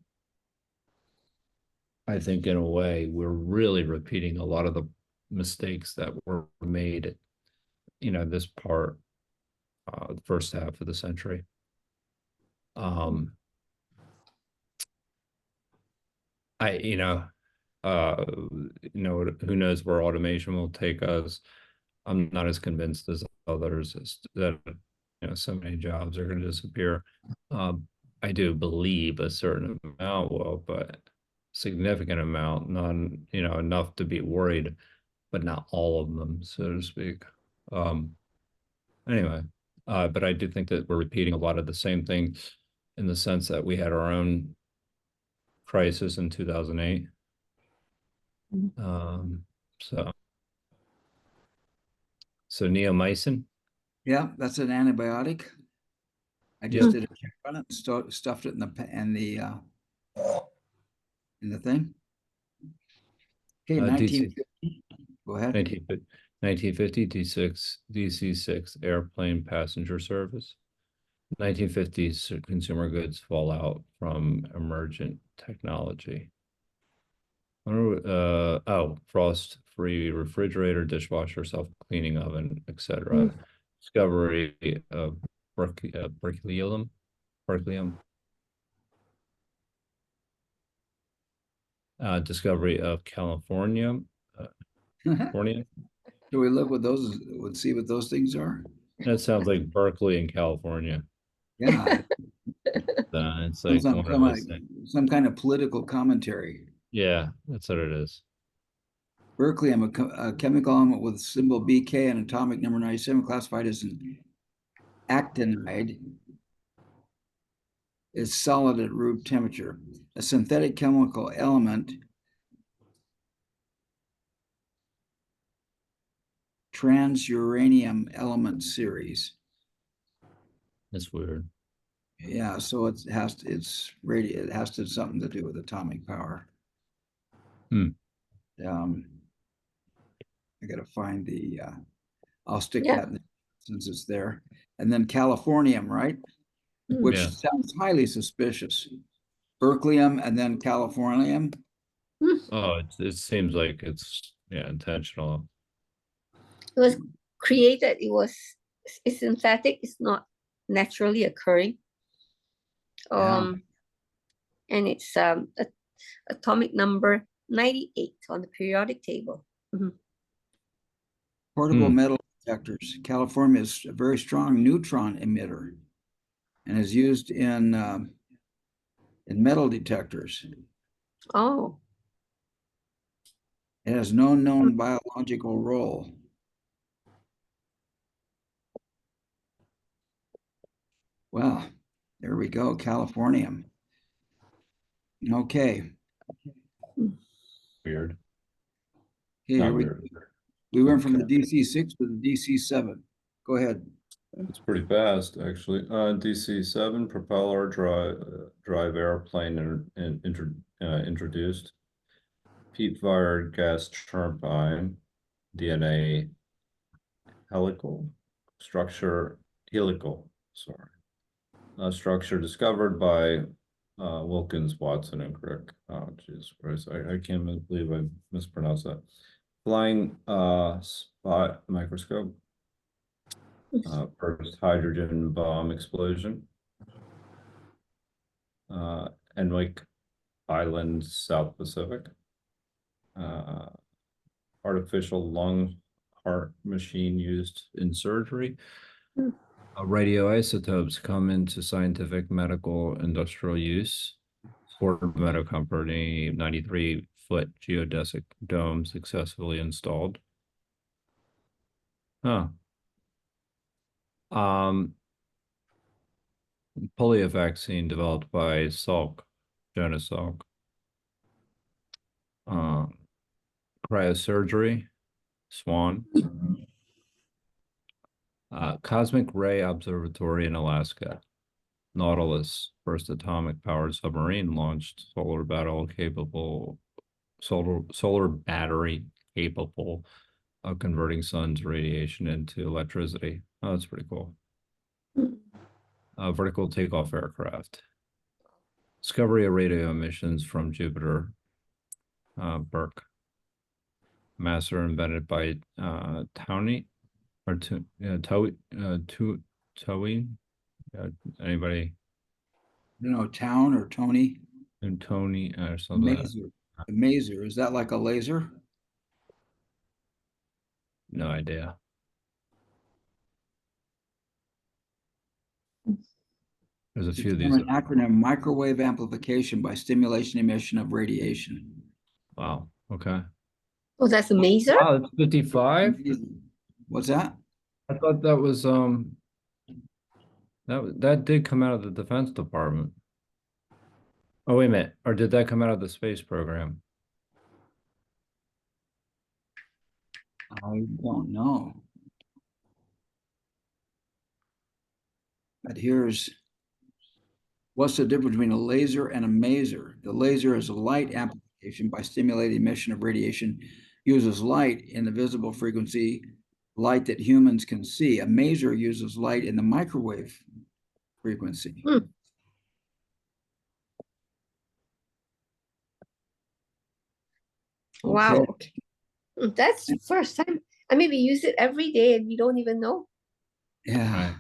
I think in a way we're really repeating a lot of the mistakes that were made, this part, the first half of the century. Who knows where automation will take us. I'm not as convinced as others that so many jobs are going to disappear. I do believe a certain amount will, but significant amount, not enough to be worried, but not all of them, so to speak. Anyway, but I do think that we're repeating a lot of the same things in the sense that we had our own crisis in 2008. So neomycin. Yeah, that's an antibiotic. I just did a check on it, stuffed it in the thing. Okay, DC 1950. Go ahead. 1950 DC6 airplane passenger service. 1950s consumer goods fallout from emergent technology. Frost-free refrigerator, dishwasher, self-cleaning oven, etc. Discovery of berkelium. Discovery of California. California. Do we look what those would see what those things are? That sounds like Berkeley in California. Yeah. It's like some kind of political commentary. Yeah, that's what it is. Berkelium, a chemical element with symbol BK and atomic number 97, classified as an actinide, is solid at room temperature. A synthetic chemical element transuranium element series. It's weird. Yeah, so it has to something to do with atomic power. I gotta find the I'll stick that in since it's there. And then Californium, right? Which sounds highly suspicious. Berkelium and then Californium. Oh, it seems like it's intentional. It was created, it's synthetic, it's not naturally occurring. And it's atomic number 98 on the periodic table. Portable metal detectors. Californium is a very strong neutron emitter and is used in metal detectors. Oh. It has no known biological role. Well, there we go, Californium. Okay. weird. Here Not we, weird. we went from the Okay. DC-6 to the DC-7. Go ahead. It's pretty fast, actually. DC-7 propeller drive airplane introduced. Peat-fired gas turbine, DNA helical structure, sorry. Structure discovered by Wilkins, Watson, and Crick. Oh, jeez, Christ, I can't believe I mispronounced that. Flying spot microscope. First hydrogen bomb explosion. Enwick Island, South Pacific. Artificial lung heart machine used in surgery. Radioisotopes come into scientific, medical, industrial use. Ford Motor Company 93-foot geodesic dome successfully installed. Huh. Polio vaccine developed by Salk, Jonas Salk. Cryosurgery, Swan. Cosmic Ray Observatory in Alaska. Nautilus, first atomic powered submarine launched solar battery capable of converting sun's radiation into electricity. Oh, that's pretty cool. Vertical takeoff aircraft. Discovery of radio emissions from Jupiter. Burke. Master invented by Towing. Anybody? You know, Town or Tony? And Tony or something. Maser. A maser. Is that like a laser? No idea. There's a few of these. An acronym: microwave amplification by stimulation emission of radiation. Wow. Okay. Oh, that's a maser? Wow, it's 55. What's that? I thought that was that did come out of the Defense Department. Oh, wait a minute. Or did that come out of the space program? I don't know. But here's what's the difference between a laser and a maser? The laser is a light amplification by stimulated emission of radiation, uses light in the visible frequency, light that humans can see. A maser uses light in the microwave frequency. Wow. Okay. That's the first time. I mean, we use it every day and we don't even know. Yeah. Right.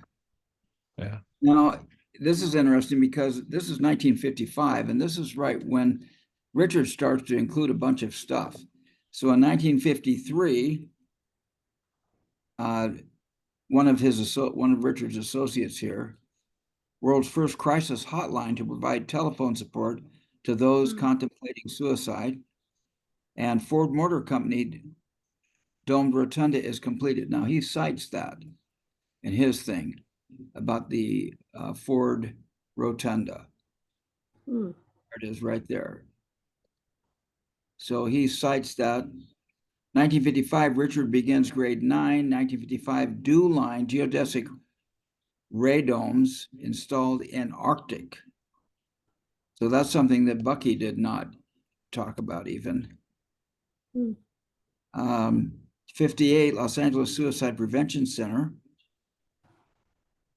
Yeah. Now, this is interesting because this is 1955, and this is right when Richard starts to include a bunch of stuff. So in 1953, one of Richard's associates here, world's first crisis hotline to provide telephone support to those contemplating suicide, and Ford Motor Company domed rotunda is completed. Now he cites that in his thing about the Ford rotunda. There it is right there. So he cites that. 1955, Richard begins grade 9. 1955, DEW line geodesic radomes installed in Arctic. So that's something that Bucky did not talk about even. 58, Los Angeles Suicide Prevention Center.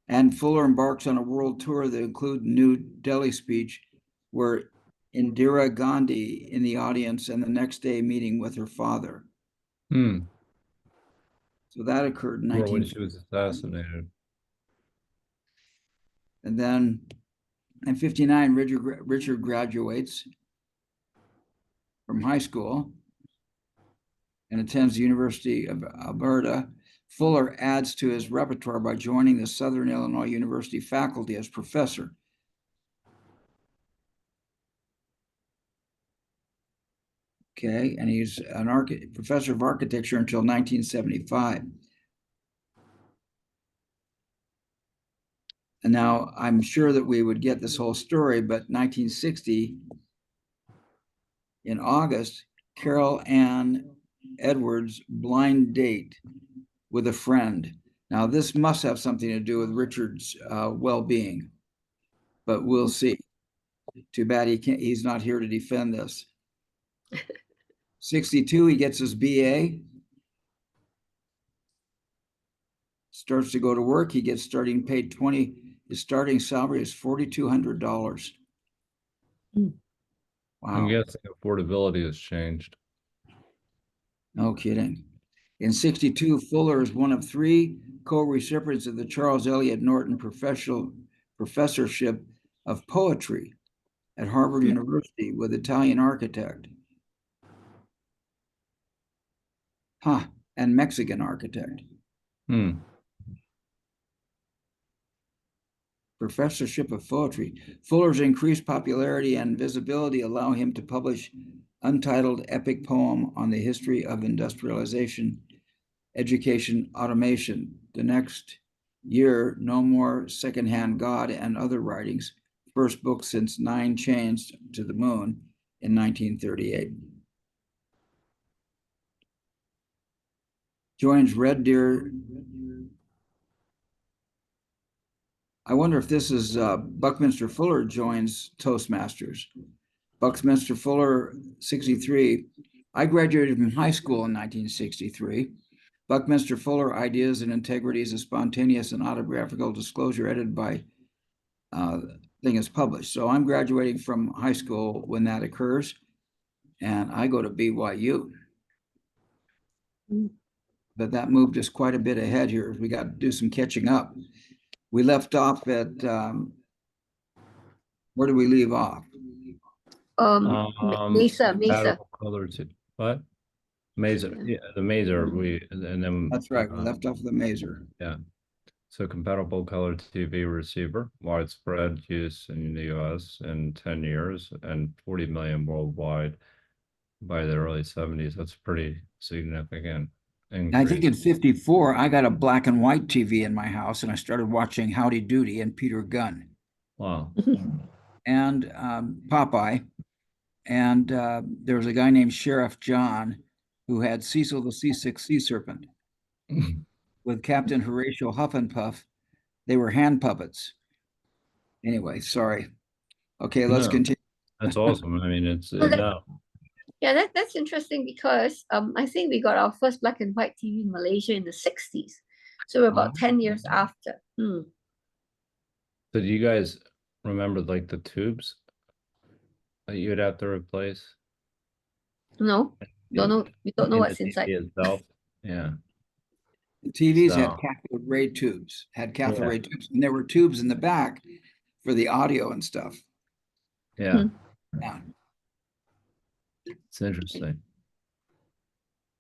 And Fuller embarks on a world tour that includes New Delhi speech, where Indira Gandhi in the audience, and the next day meeting with her father. So that occurred in when she was assassinated. And then in 59, Richard graduates from high school and attends the University of Alberta. Fuller adds to his repertoire by joining the Southern Illinois University faculty as professor. Okay, and he's an professor of architecture until 1975. And now I'm sure that we would get this whole story, but 1960, in August, Carol Ann Edwards' blind date with a friend. Now, this must have something to do with Richard's well-being, but we'll see. Too bad he's not here to defend this. 62, he gets his BA. Starts to go to work. He gets paid 20. His starting salary is $4,200. Mm. I'm Wow, guessing affordability has changed. no kidding. In 62, Fuller is one of 3 co-recipients of the Charles Eliot Norton Professorship of Poetry at Harvard University with Italian architect. And Mexican architect. Professorship of Poetry. Fuller's increased popularity and visibility allow him to publish untitled epic poem on the history of industrialization, education, automation. The next year, No More Secondhand God and Other Writings, first book since 9 Chains to the Moon in 1938. Joins Red Deer. I wonder if this is Buckminster Fuller joins Toastmasters. Buckminster Fuller, 63. I graduated from high school in 1963. Buckminster Fuller, Ideas and Integrities of Spontaneous and Autobiographical Disclosure, edited by thing is published. So I'm graduating from high school when that occurs, and I go to BYU. But that moved us quite a bit ahead here. We got to do some catching up. We left off at, where did we leave off? Mesa. Compatible color to what? Maser, yeah, the Maser. And then That's right. We left off the Maser. Yeah. So compatible color TV receiver, widespread use in the US in 10 years and 40 million worldwide by the early 70s. That's pretty significant increase. I think in 54, I got a black and white TV in my house and I started watching Howdy Doody and Peter Gunn. Wow. And Popeye. And there was a guy named Sheriff John who had Cecil the Seasick Sea Serpent with Captain Horatio Huff and Puff. They were hand puppets. Anyway, sorry. Okay, let's continue. That's awesome. I mean, it's yeah, that's interesting because I think we got our first black and white TV in Malaysia in the 60s. So we're about 10 years after. So do you guys remember like the tubes that you'd have to replace? No, don't know. We don't know what's inside. Itself? Yeah. The TVs had cathode ray tubes, and there were tubes in the back for the audio and stuff. Yeah. Yeah. It's interesting.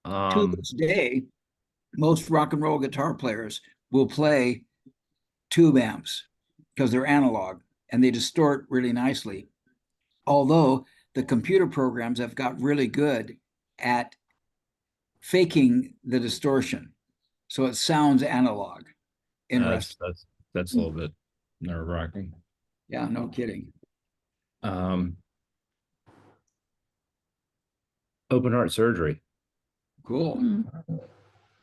To this day, most rock and roll guitar players will play tube amps because they're analog and they distort really nicely. Although the computer programs have got really good at faking the distortion, so it sounds analog. Interesting. That's a little bit nerve-wracking. Yeah, no kidding. Open heart surgery. Cool.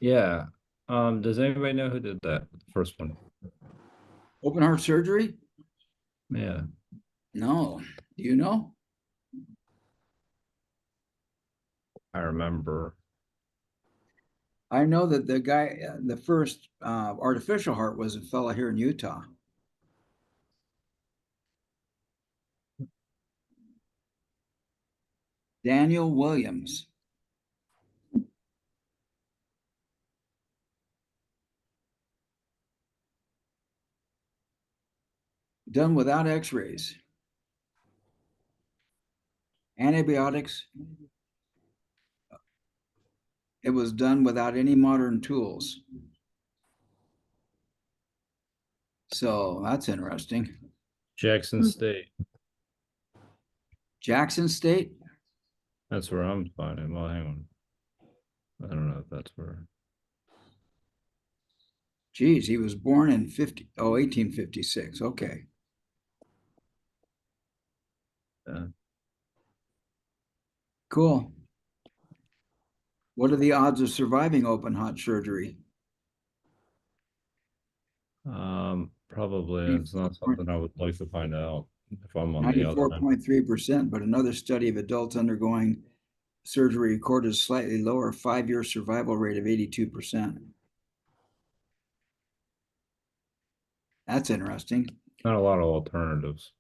Yeah. Does anybody know who did that? The first one. Open heart surgery? Yeah. No. Do you know? I remember. I know that the guy, the first artificial heart was a fella here in Utah. Daniel Williams. Done without x-rays. Antibiotics. It was done without any modern tools. So that's interesting. Jackson State. Jackson State? That's where I'm finding. Well, hang on. I don't know if that's where. Geez, he was born in 1856. Okay. Yeah. Cool. What are the odds of surviving open heart surgery? Probably it's not something I would like to find out if I'm on the other end. 94.3%, but another study of adults undergoing surgery recorded a slightly lower 5-year survival rate of 82%. That's interesting. Not a lot of alternatives.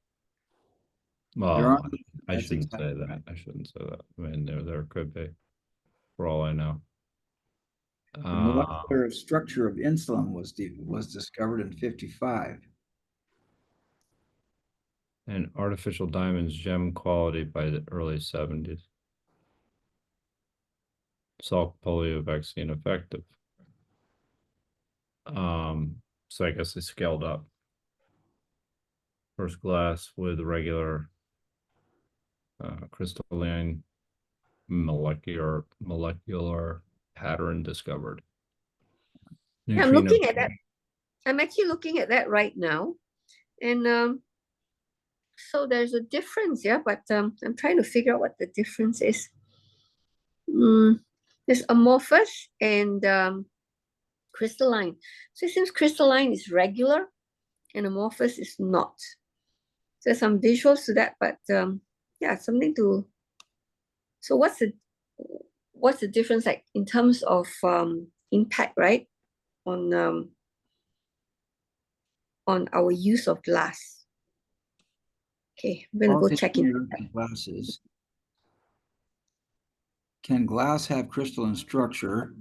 There Well, aren't. I That's shouldn't say exactly that. right. I shouldn't say that. I mean, there could be, for all I know. The molecular structure of insulin was discovered in 55. And artificial diamonds gem quality by the early 70s. Salk polio vaccine effective. So I guess they scaled up. First glass with regular crystalline molecular pattern discovered. I'm Neutrino. looking at that. I'm actually looking at that right now. And so there's a difference, yeah, but I'm trying to figure out what the difference is. There's amorphous and crystalline. So it seems crystalline is regular and amorphous is not. So there's some visuals to that, but yeah, something to. So what's the difference like in terms of impact, right? On our use of glass. Okay, I'm gonna go check it. Glasses. Can glass have crystalline structure?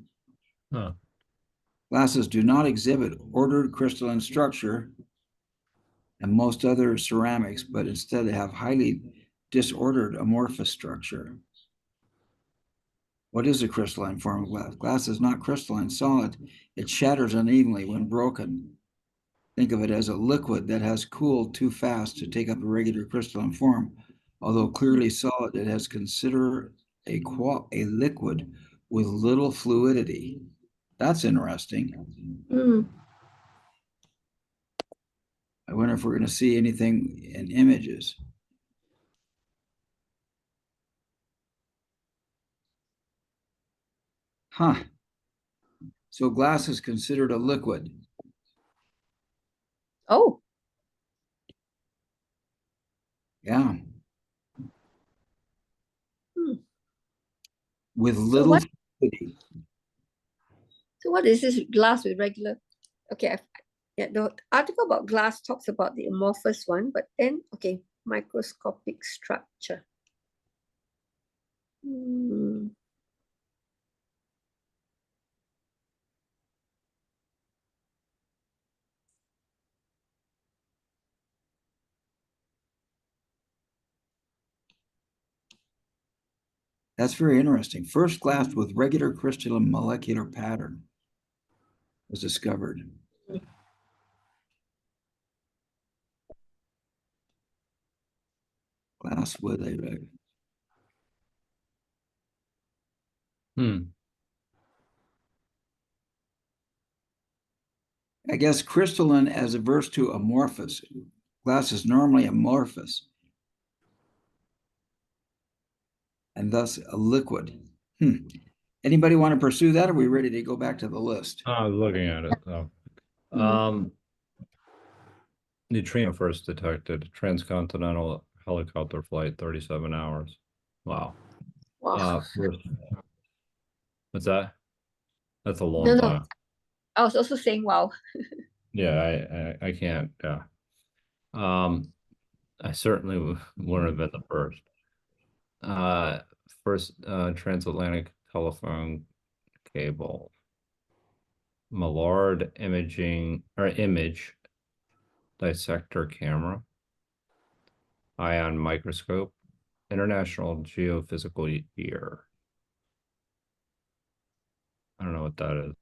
Huh. Glasses do not exhibit ordered crystalline structure and most other ceramics, but instead they have highly disordered amorphous structure. What is a crystalline form of glass? Glass is not crystalline solid. It shatters unevenly when broken. Think of it as a liquid that has cooled too fast to take up a regular crystalline form. Although clearly solid, it has considered a liquid with little fluidity. That's interesting. I wonder if we're going to see anything in images. Huh. So glass is considered a liquid. Oh, Yeah. Hmm. With little fluidity. So what is this glass with regular? Okay, yeah, the article about glass talks about the amorphous one, but then, okay, microscopic structure. That's very interesting. First glass with regular crystalline molecular pattern was discovered. Glass with a I guess crystalline as averse to amorphous. Glass is normally amorphous and thus a liquid. Anybody want to pursue that? Or are we ready to go back to the list? Looking at it though. Neutrino first detected transcontinental helicopter flight, 37 hours. Wow. Wow. What's that? That's a long No, time. I was also saying wow. Yeah, I can't. Yeah. I certainly wouldn't have been the first. First transatlantic telephone cable. Millard image dissector camera. Ion microscope. International Geophysical Year. I don't know what that is.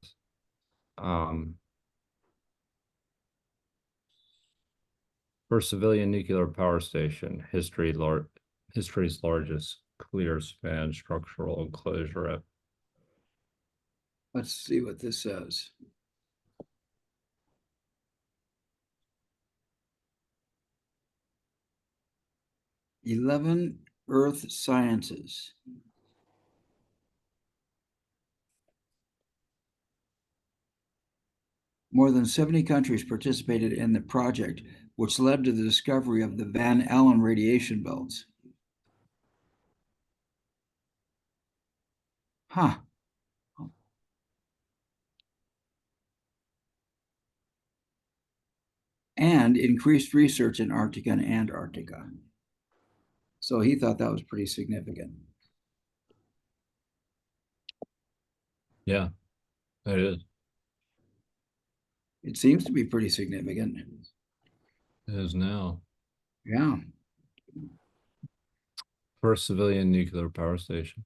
First civilian nuclear power station, history's largest clear span structural enclosure. Let's see what this says. "11 Earth Sciences." More than 70 countries participated in the project, which led to the discovery of the Van Allen radiation belts. Huh. And increased research in Arctica and Antarctica. So he thought that was pretty significant. Yeah, it is. It seems to be pretty significant. It is now. Yeah. First civilian nuclear power station.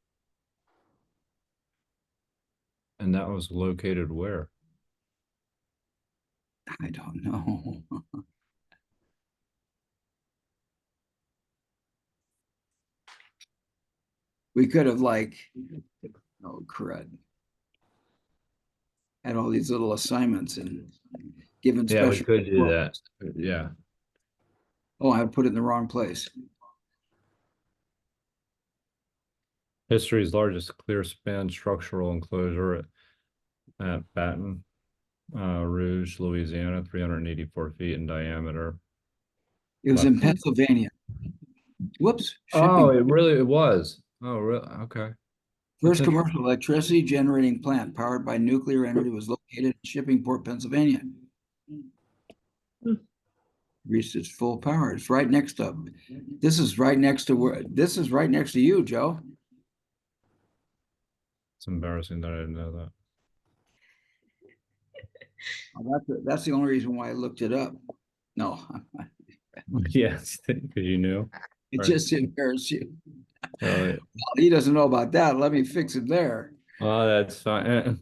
And that was located where? I don't know. We could have oh crud. Had all these little assignments and given Yeah, we special. could do that. Yeah. Oh, I put it in the wrong place. History's largest clear span structural enclosure at Baton Rouge, Louisiana, 384 feet in diameter. It was in Left. Pennsylvania. Whoops. Oh, Shipping. it was. Oh, really? Okay. First That's commercial electricity generating plant powered by nuclear energy was located in Shippingport, Pennsylvania. Reached its full power. It's right next to. This is right next to where. This is right next to you, Joe. It's embarrassing that I didn't know that. That's the only reason why I looked it up. No, Yes, because you knew. it Right. just embarrassed you. Well, He doesn't know about that. Let me fix it there. oh, that's fine.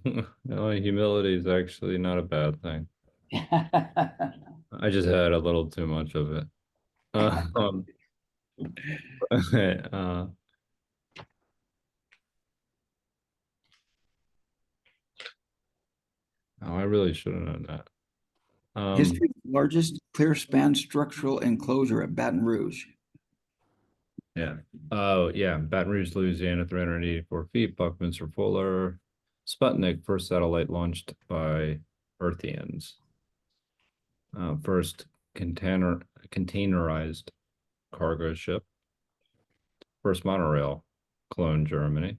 Humility is actually not a bad thing. I just had a little too much of it. Uh, oh, I really should have known that. History's largest clear span structural enclosure at Baton Rouge. Yeah. Oh, yeah. Baton Rouge, Louisiana, 384 feet. Buckminster Fuller. Sputnik, first satellite launched by Earthians. First containerized cargo ship. First monorail, Cologne, Germany.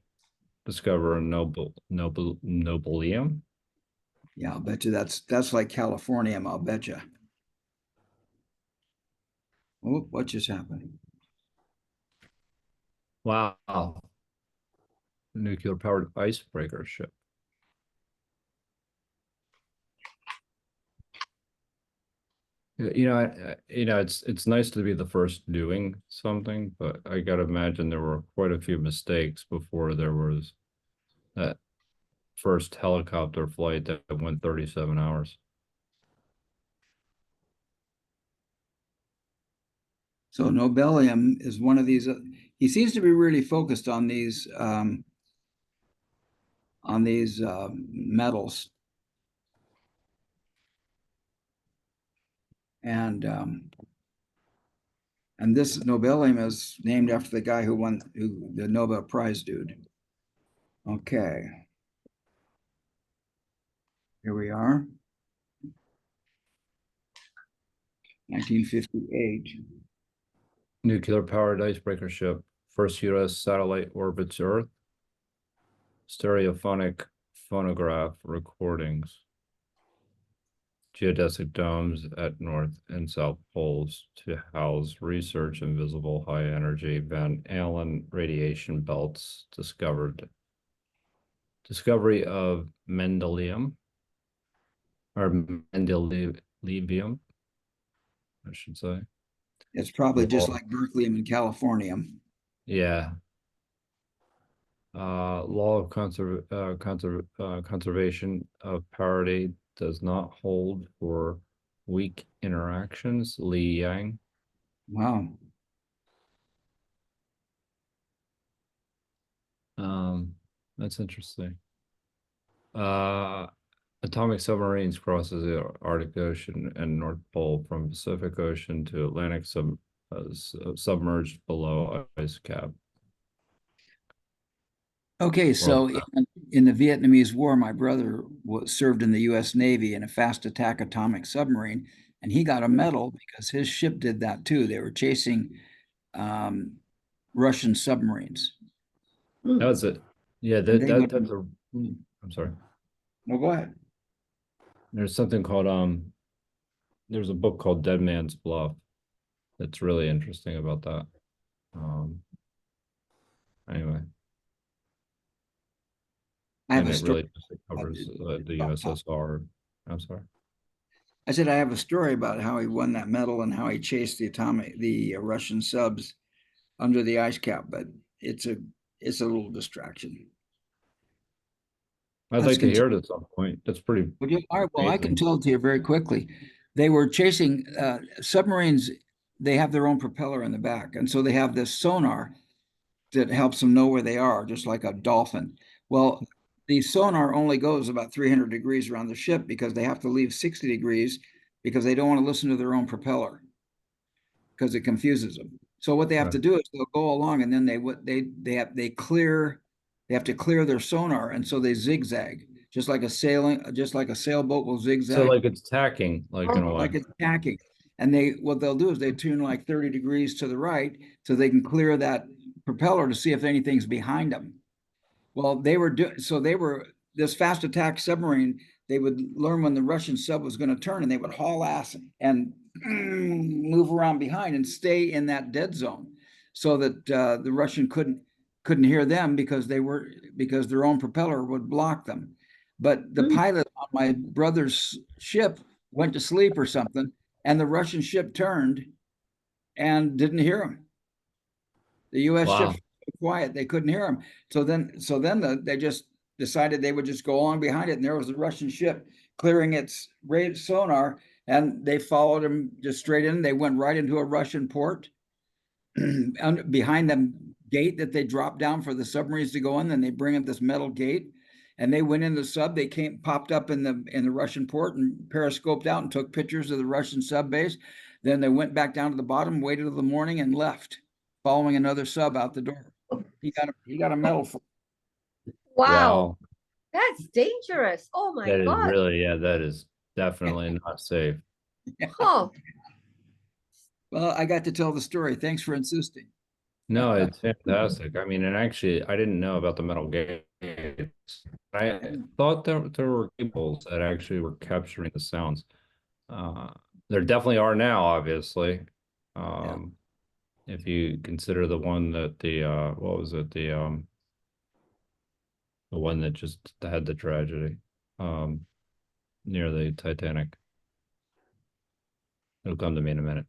Discover nobelium. Yeah, I'll bet you that's like Californium, I'll bet you. Oh, what just happened? Wow. Nuclear powered icebreaker ship. It's nice to be the first doing something, but I gotta imagine there were quite a few mistakes before there was that first helicopter flight that went 37 hours. So nobelium is one of these. He seems to be really focused on these metals, and this nobelium is named after the guy who won the Nobel Prize dude. Okay, here we are, 1958. Nuclear powered icebreaker ship. First US satellite orbits Earth. Stereophonic phonograph recordings. Geodesic domes at north and south poles to house research in visible high energy Van Allen radiation belts discovered. Discovery of mendeleum or mendelevium, I should say. It's probably just like berkelium and californium. Yeah. Law of conservation of parity does not hold for weak interactions. Li Yang. Wow. That's interesting. Atomic submarines crosses the Arctic Ocean and North Pole from Pacific Ocean to Atlantic submerged below ice cap. Okay, so in the Vietnamese War, my brother served in the U.S. Navy in a fast attack atomic submarine, and he got a medal because his ship did that too. They were chasing um, Russian submarines, Mm. That was it. Yeah, and they would. that's a. I'm sorry. No, go ahead. There's something called there's a book called Dead Man's Bluff that's really interesting about that. Um, anyway, I have and a it story. really just covers the About USSR. I'm sorry. I said I have a story about how he won that medal and how he chased the Russian subs under the ice cap, but it's a it's a little distraction. I'd Let's like to continue. hear it at some point. That's pretty All right, well, I can amazing. tell it to you very quickly. They were chasing submarines. They have their own propeller in the back, and so they have this sonar that helps them know where they are, just like a dolphin. Well, the sonar only goes about 300 degrees around the ship because they have to leave 60 degrees because they don't want to listen to their own propeller because it confuses them. So what they have to Right. do is they'll go along and then they have to clear their sonar, and so they zigzag just like a sailboat will So zigzag like it's tacking, like in a way. like it's tacking. And what they'll do is they tune like 30 degrees to the right so they can clear that propeller to see if anything's behind them. Well, they were this fast attack submarine. They would learn when the Russian sub was going to turn, and they would haul ass and move around behind and stay in that dead zone, so that the Russian couldn't hear them because their own propeller would block them. But the Mm. pilot on my brother's ship went to sleep or something, and the Russian ship turned and didn't hear him. The U.S. ship Wow. was so quiet they couldn't hear him. They just decided they would just go along behind it, and there was the Russian ship clearing its sonar, and they followed him just straight in. They went right into a Russian port behind them gate that they dropped down for the submarines to go in. Then they bring up this metal gate, and they went in the sub. They popped up in the Russian port and periscoped out and took pictures of the Russian sub base. Then they went back down to the bottom, waited till the morning, and left, following another sub out the door. He got a medal for. Wow, Wow. that's dangerous. Oh my That is God. really, yeah, that is definitely not safe. Oh, Well, I got to tell the story. Thanks for insisting. No, it's fantastic. I mean, and actually, I didn't know about the metal gates. I thought there were cables that actually were capturing the sounds. Uh, there definitely are now, obviously. Yeah. If you consider the one that what was it? The one that just had the tragedy, um, near the Titanic. It'll come to me in a minute.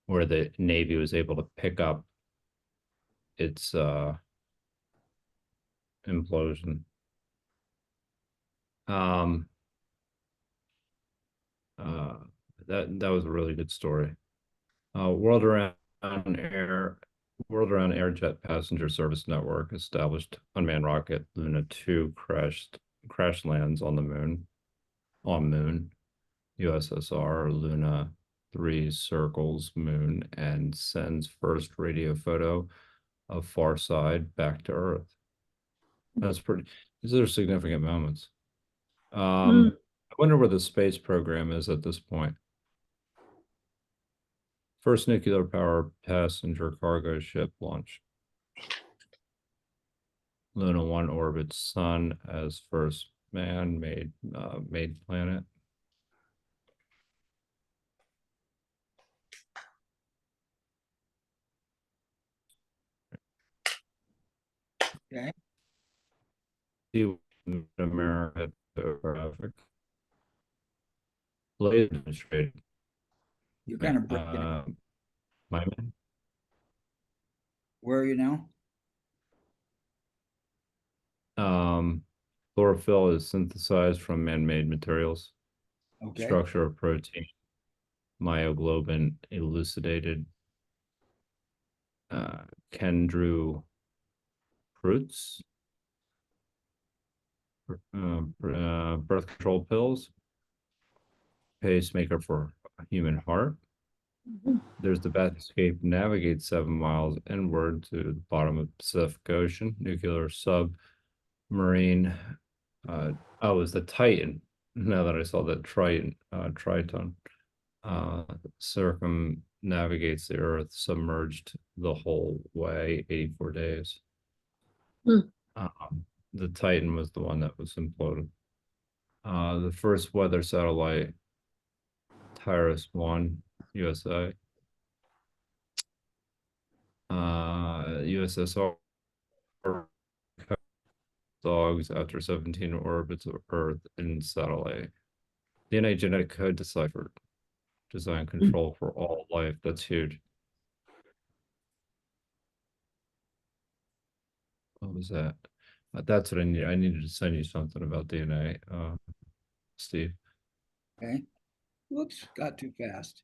Where the Navy was able to pick up its implosion. Um, uh, that was a really good story. Air World Around Air Jet Passenger Service Network established unmanned rocket Luna 2 crash lands on the moon. USSR Luna 3 circles moon and sends first radio photo of far side back to Earth. That's pretty. These are significant moments. mm. I wonder where the space program is at this point. First nuclear power passenger cargo ship launch. Luna 1 orbits Sun as first man-made made planet. Okay. See America graphic. Blade demonstrated. You kind of breaking it. My man. Where are you now? Chlorophyll is synthesized from man-made materials. Okay. Structure of protein. Myoglobin elucidated. Kendrew fruits. Birth control pills. Pacemaker for human heart. Mhm. There's the Bathyscaphe navigates 7 miles inward to the bottom of the Pacific Ocean. Nuclear submarine. Oh, it's the Titan. Now that I saw that Triton, circumnavigates the Earth submerged the whole way, 84 days. Hmm. The Titan was the one that was imploded. The first weather satellite, TIRAS-1, USA. USSR dogs after 17 orbits of Earth in satellite. DNA genetic code deciphered. Design control for all life. That's huge. What was that? That's what I need. I needed to send you something about DNA, Steve. Okay. Whoops, got too fast.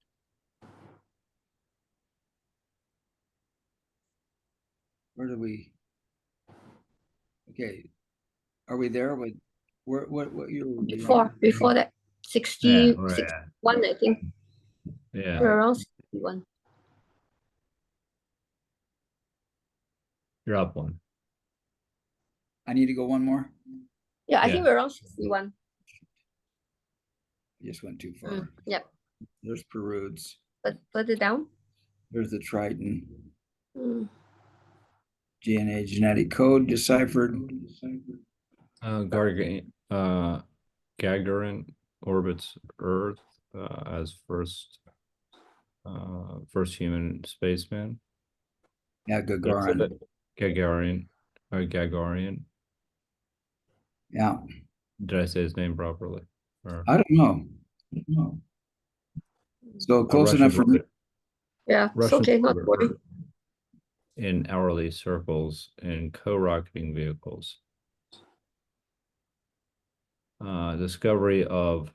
Where do we? Okay, are we there with, what year were we on? Before that, Yeah, 61, I think. yeah. We're around 61. You're up one. I need to go one more? Yeah, I Yeah. think we're around 61. I just went too far. Yep. There's Perudes. But further down. There's the Triton. Mm. DNA genetic code deciphered. Gagarin orbits Earth as first human spaceman. Yeah, Gagarin. Gagarin. Yeah. Did I say his name properly? I don't know. So close enough for me. Yeah, it's Russian okay, not worry. in hourly circles in co-rocketing vehicles. Discovery of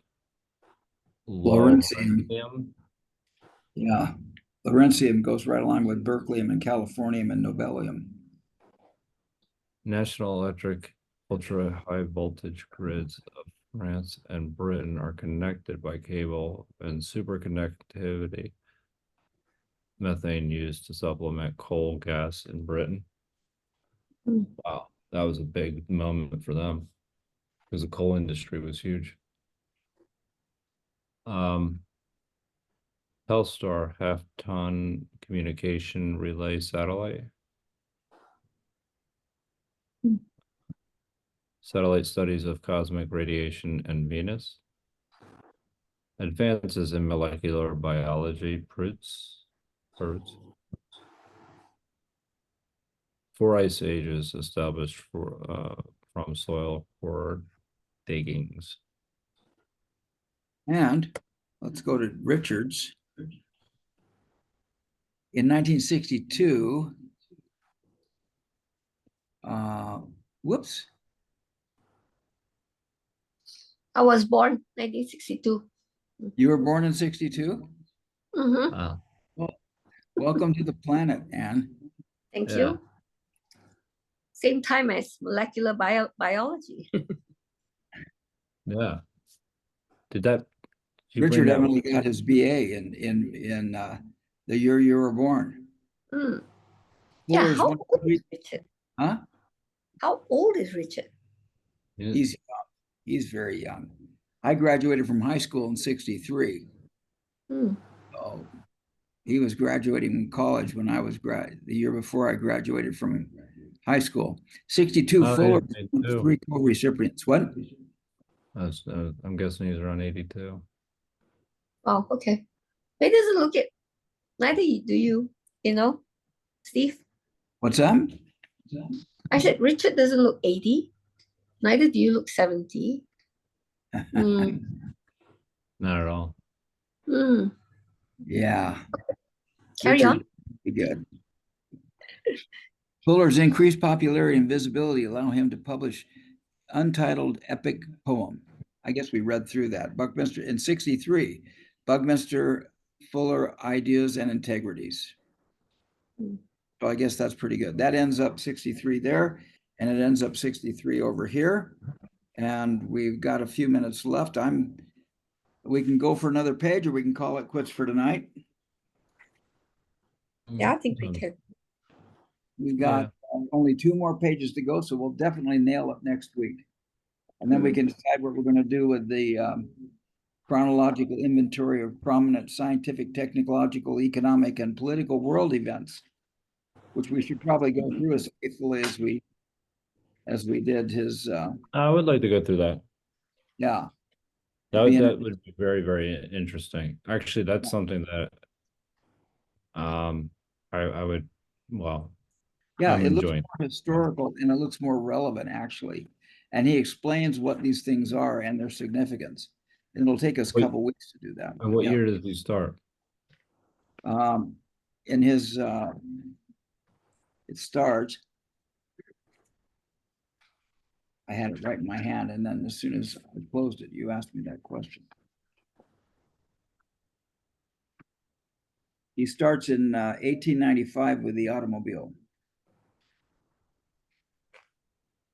Lawrencium. Yeah, Lawrencium goes right along with berkelium and californium and nobelium. National Electric ultra high voltage grids of France and Britain are connected by cable and superconductivity. Methane used to supplement coal gas in Britain. Wow, that was a big moment for them because the coal industry was huge. Telstar half-ton communication relay satellite. Satellite studies of cosmic radiation and Venus. Advances in molecular biology, Prutz. 4 ice ages established from soil core diggings. And let's go to Richards. In 1962, whoops. I was born 1962. You were born in 62? Mm-hmm. Wow. Well, welcome to the planet, Anne. Thank Yeah. you. Same time as molecular biology. Yeah. Did Richard Emily got his BA in the year you were born. Mm. Yeah, Fuller's how old is Richard? Huh? How old is Richard? He's young. He's very young. I graduated from high school in 63. So he was graduating from college when I was the year before I graduated from high school. 62 Fuller, 3 co-recipients. What? I'm guessing he's around 82. Oh, okay. It doesn't look it. Neither do you, Steve. What's that? I said Richard doesn't look 80. Neither do you look 70. Not at all. Yeah. Carry on. Good. Fuller's increased popularity and visibility allow him to publish untitled epic poem. I guess we read through that. Buckminster in 63, Buckminster Fuller Ideas and Integrities. So I guess that's pretty good. That ends up 63 there, and it ends up 63 over here. And we've got a few minutes left. We can go for another page, or we can call it quits for tonight. Yeah, I think we Um, can. We've got only 2 more pages to go, so we'll definitely nail it next week. And then we can decide what we're gonna do with the chronological inventory of prominent scientific, technological, economic, and political world events, which we should probably go through as faithfully as we did his, I would like to go through that. yeah. That would be very, very interesting. Actually, that's something that I would, well, Yeah, I'm it looks enjoying. more historical and it looks more relevant, actually. And he explains what these things are and their significance. And it'll take us a Wait. couple weeks to do that. And what Yeah. year does he start? In his, it starts. I had it right in my hand, and then as soon as I closed it, you asked me that question. He starts in 1895 with the automobile.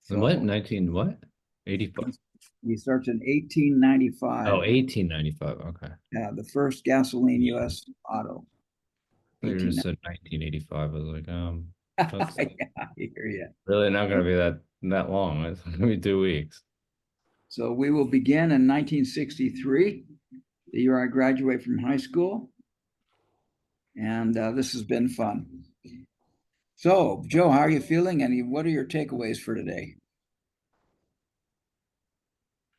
And what, So 19, what? 85? he starts in 1895. Oh, 1895, okay. Yeah, the first gasoline US auto. I thought you just said 1985. I was like, that's Yeah, I hear you. really not gonna be that long. It's gonna be 2 weeks. So we will begin in 1963, the year I graduate from high school. And this has been fun. So, Joe, how are you feeling? And what are your takeaways for today?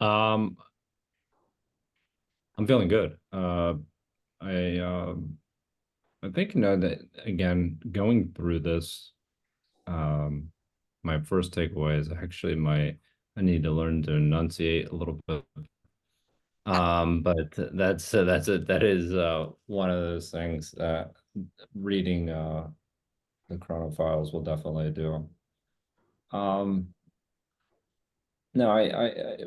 I'm feeling good. I think, you know, that again, going through this, my first takeaway is actually I need to learn to enunciate a little bit. But that is one of those things that reading the Chronofiles will definitely do. No,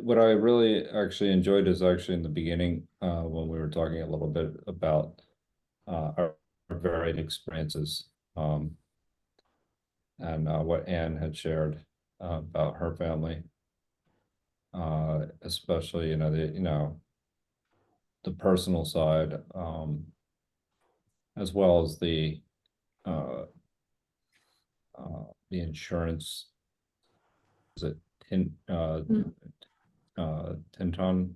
what I really actually enjoyed is actually in the beginning, when we were talking a little bit about our varied experiences, and what Anne had shared about her family, especially, you know, the personal side, as well as the insurance. Is it Tinton? Tontin,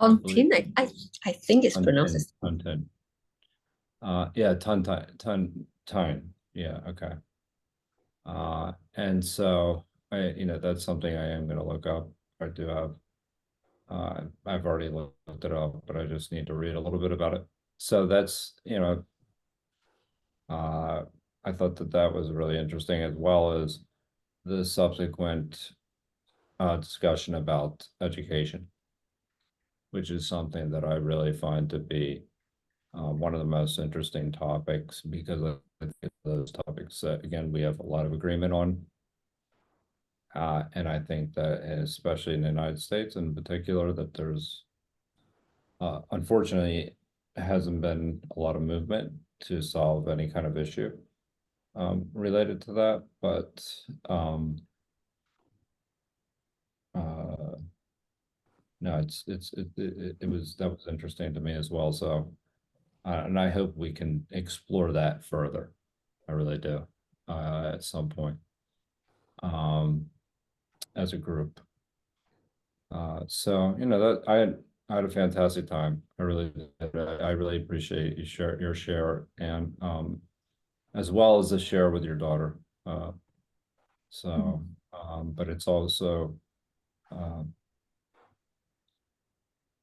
I think it's pronounced as Tontin. Yeah, Tontin. Yeah, okay. And so you know, that's something I am gonna look up. I do have. I've already looked it up, but I just need to read a little bit about it. So that's, you know, I thought that was really interesting, as well as the subsequent discussion about education, which is something that I really find to be one of the most interesting topics, because I think those topics that, again, we have a lot of agreement on. And I think that, especially in the United States in particular, that there's unfortunately hasn't been a lot of movement to solve any kind of issue related to that, but no, that was interesting to me as well. So, and I hope we can explore that further. I really do, at some point, as a group. So, you know, that I had a fantastic time. I really did. I really appreciate your share, and as well as the share with your daughter. So, but it's also,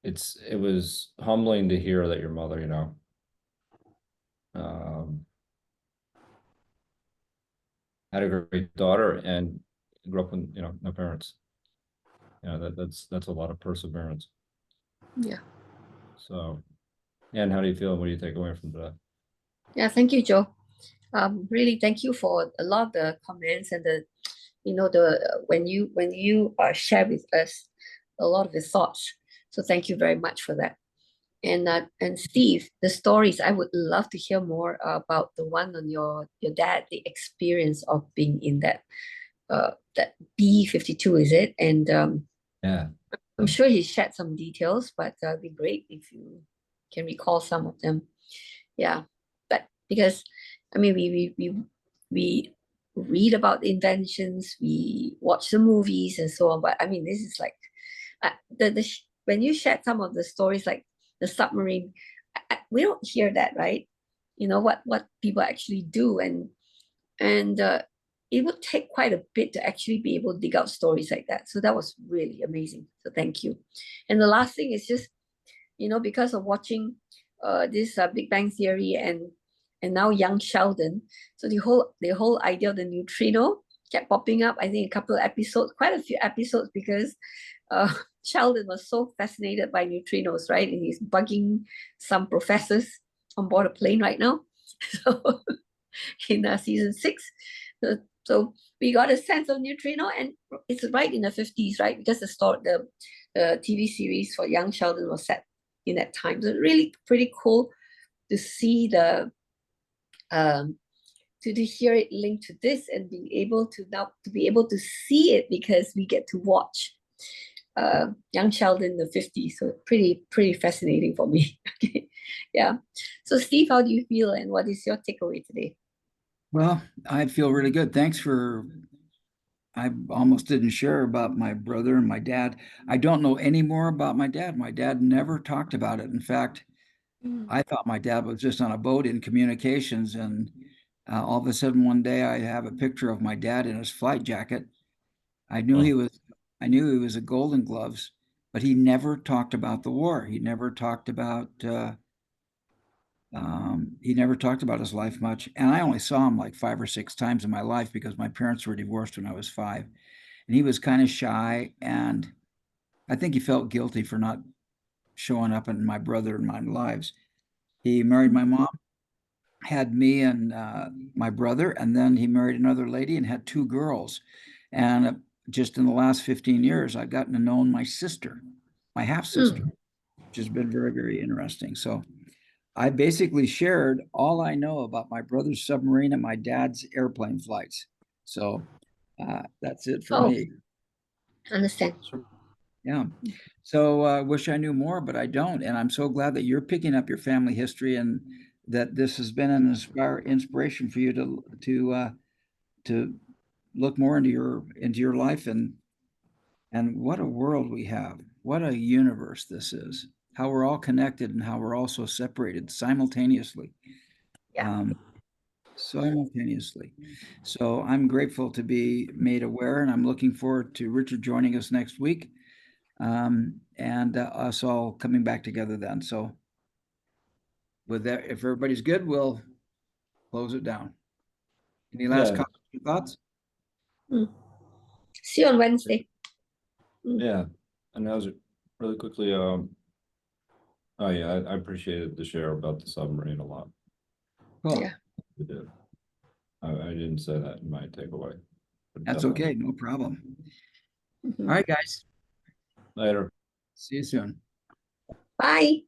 it was humbling to hear that your mother, you know, had a great daughter and grew up with, you know, no parents. You know, that's a lot of perseverance. yeah. So, and how do you feel? What do you take away from that? Yeah, thank you, Joe. Really, thank you for a lot of the comments and the, you know, when you share with us a lot of the thoughts. So thank you very much for that. And Steve, the stories, I would love to hear more about the one on your dad, the experience of being in that B-52, is it? And Yeah. I'm sure he shared some details, but it'd be great if you can recall some of them. Yeah, but because I mean, we read about the inventions, we watch the movies and so on. But I mean, this is like when you shared some of the stories, like the submarine, we don't hear that, right? You know what people actually do, and it would take quite a bit to actually be able to dig out stories like that. So that was really amazing. So thank you. And the last thing is just, because of watching this Big Bang Theory and now Young Sheldon, so the whole idea of the neutrino kept popping up. I think a couple of episodes, quite a few episodes, because Sheldon was so fascinated by neutrinos, right? And he's bugging some professors on board a plane right now. So in season 6, so we got a sense of neutrino, and it's right in the 50s, right? Because the TV series for Young Sheldon was set in that time. So really pretty cool to see to hear it linked to this, and being able to see it, because we get to watch Young Sheldon in the 50s. So pretty fascinating for me. Okay. Yeah. So Steve, how do you feel, and what is your takeaway today? Well, I feel really good. I almost didn't share about my brother and my dad. I don't know any more about my dad. My dad never talked about it. In fact, I thought my dad was just on a boat in communications, and all of a sudden one day I have a picture of my dad in his flight jacket. I knew he was a Golden Gloves, but he never talked about the war. He never talked about his life much. And I only saw him like 5 or 6 times in my life, because my parents were divorced when I was 5. And he was kind of shy, and I think he felt guilty for not showing up in my brother and my lives. He married my mom, had me and my brother, and then he married another lady and had 2 girls. And just in the last 15 years, I've gotten to know my sister, my half sister, which has been very, very interesting. So I basically shared all I know about my brother's submarine and my dad's airplane flights. So that's it for me. Understand. Yeah. So I wish I knew more, but I don't. And I'm so glad that you're picking up your family history, and that this has been an inspiration for you to look more into your life, and what a world we have. What a universe this is. How we're all connected, and how we're also separated simultaneously. Yeah. Simultaneously. So I'm grateful to be made aware, and I'm looking forward to Richard joining us next week, and us all coming back together then. So with that, if everybody's good, we'll close it down. Any last Yeah. comments or thoughts? See you on Wednesday. Yeah, and that was really quickly, oh yeah, I appreciated the share about the submarine a lot. Cool. Yeah. I did. I didn't say that in my takeaway. but That's definitely. okay. No problem. Mhm. All right, guys. Later. See you soon. Bye.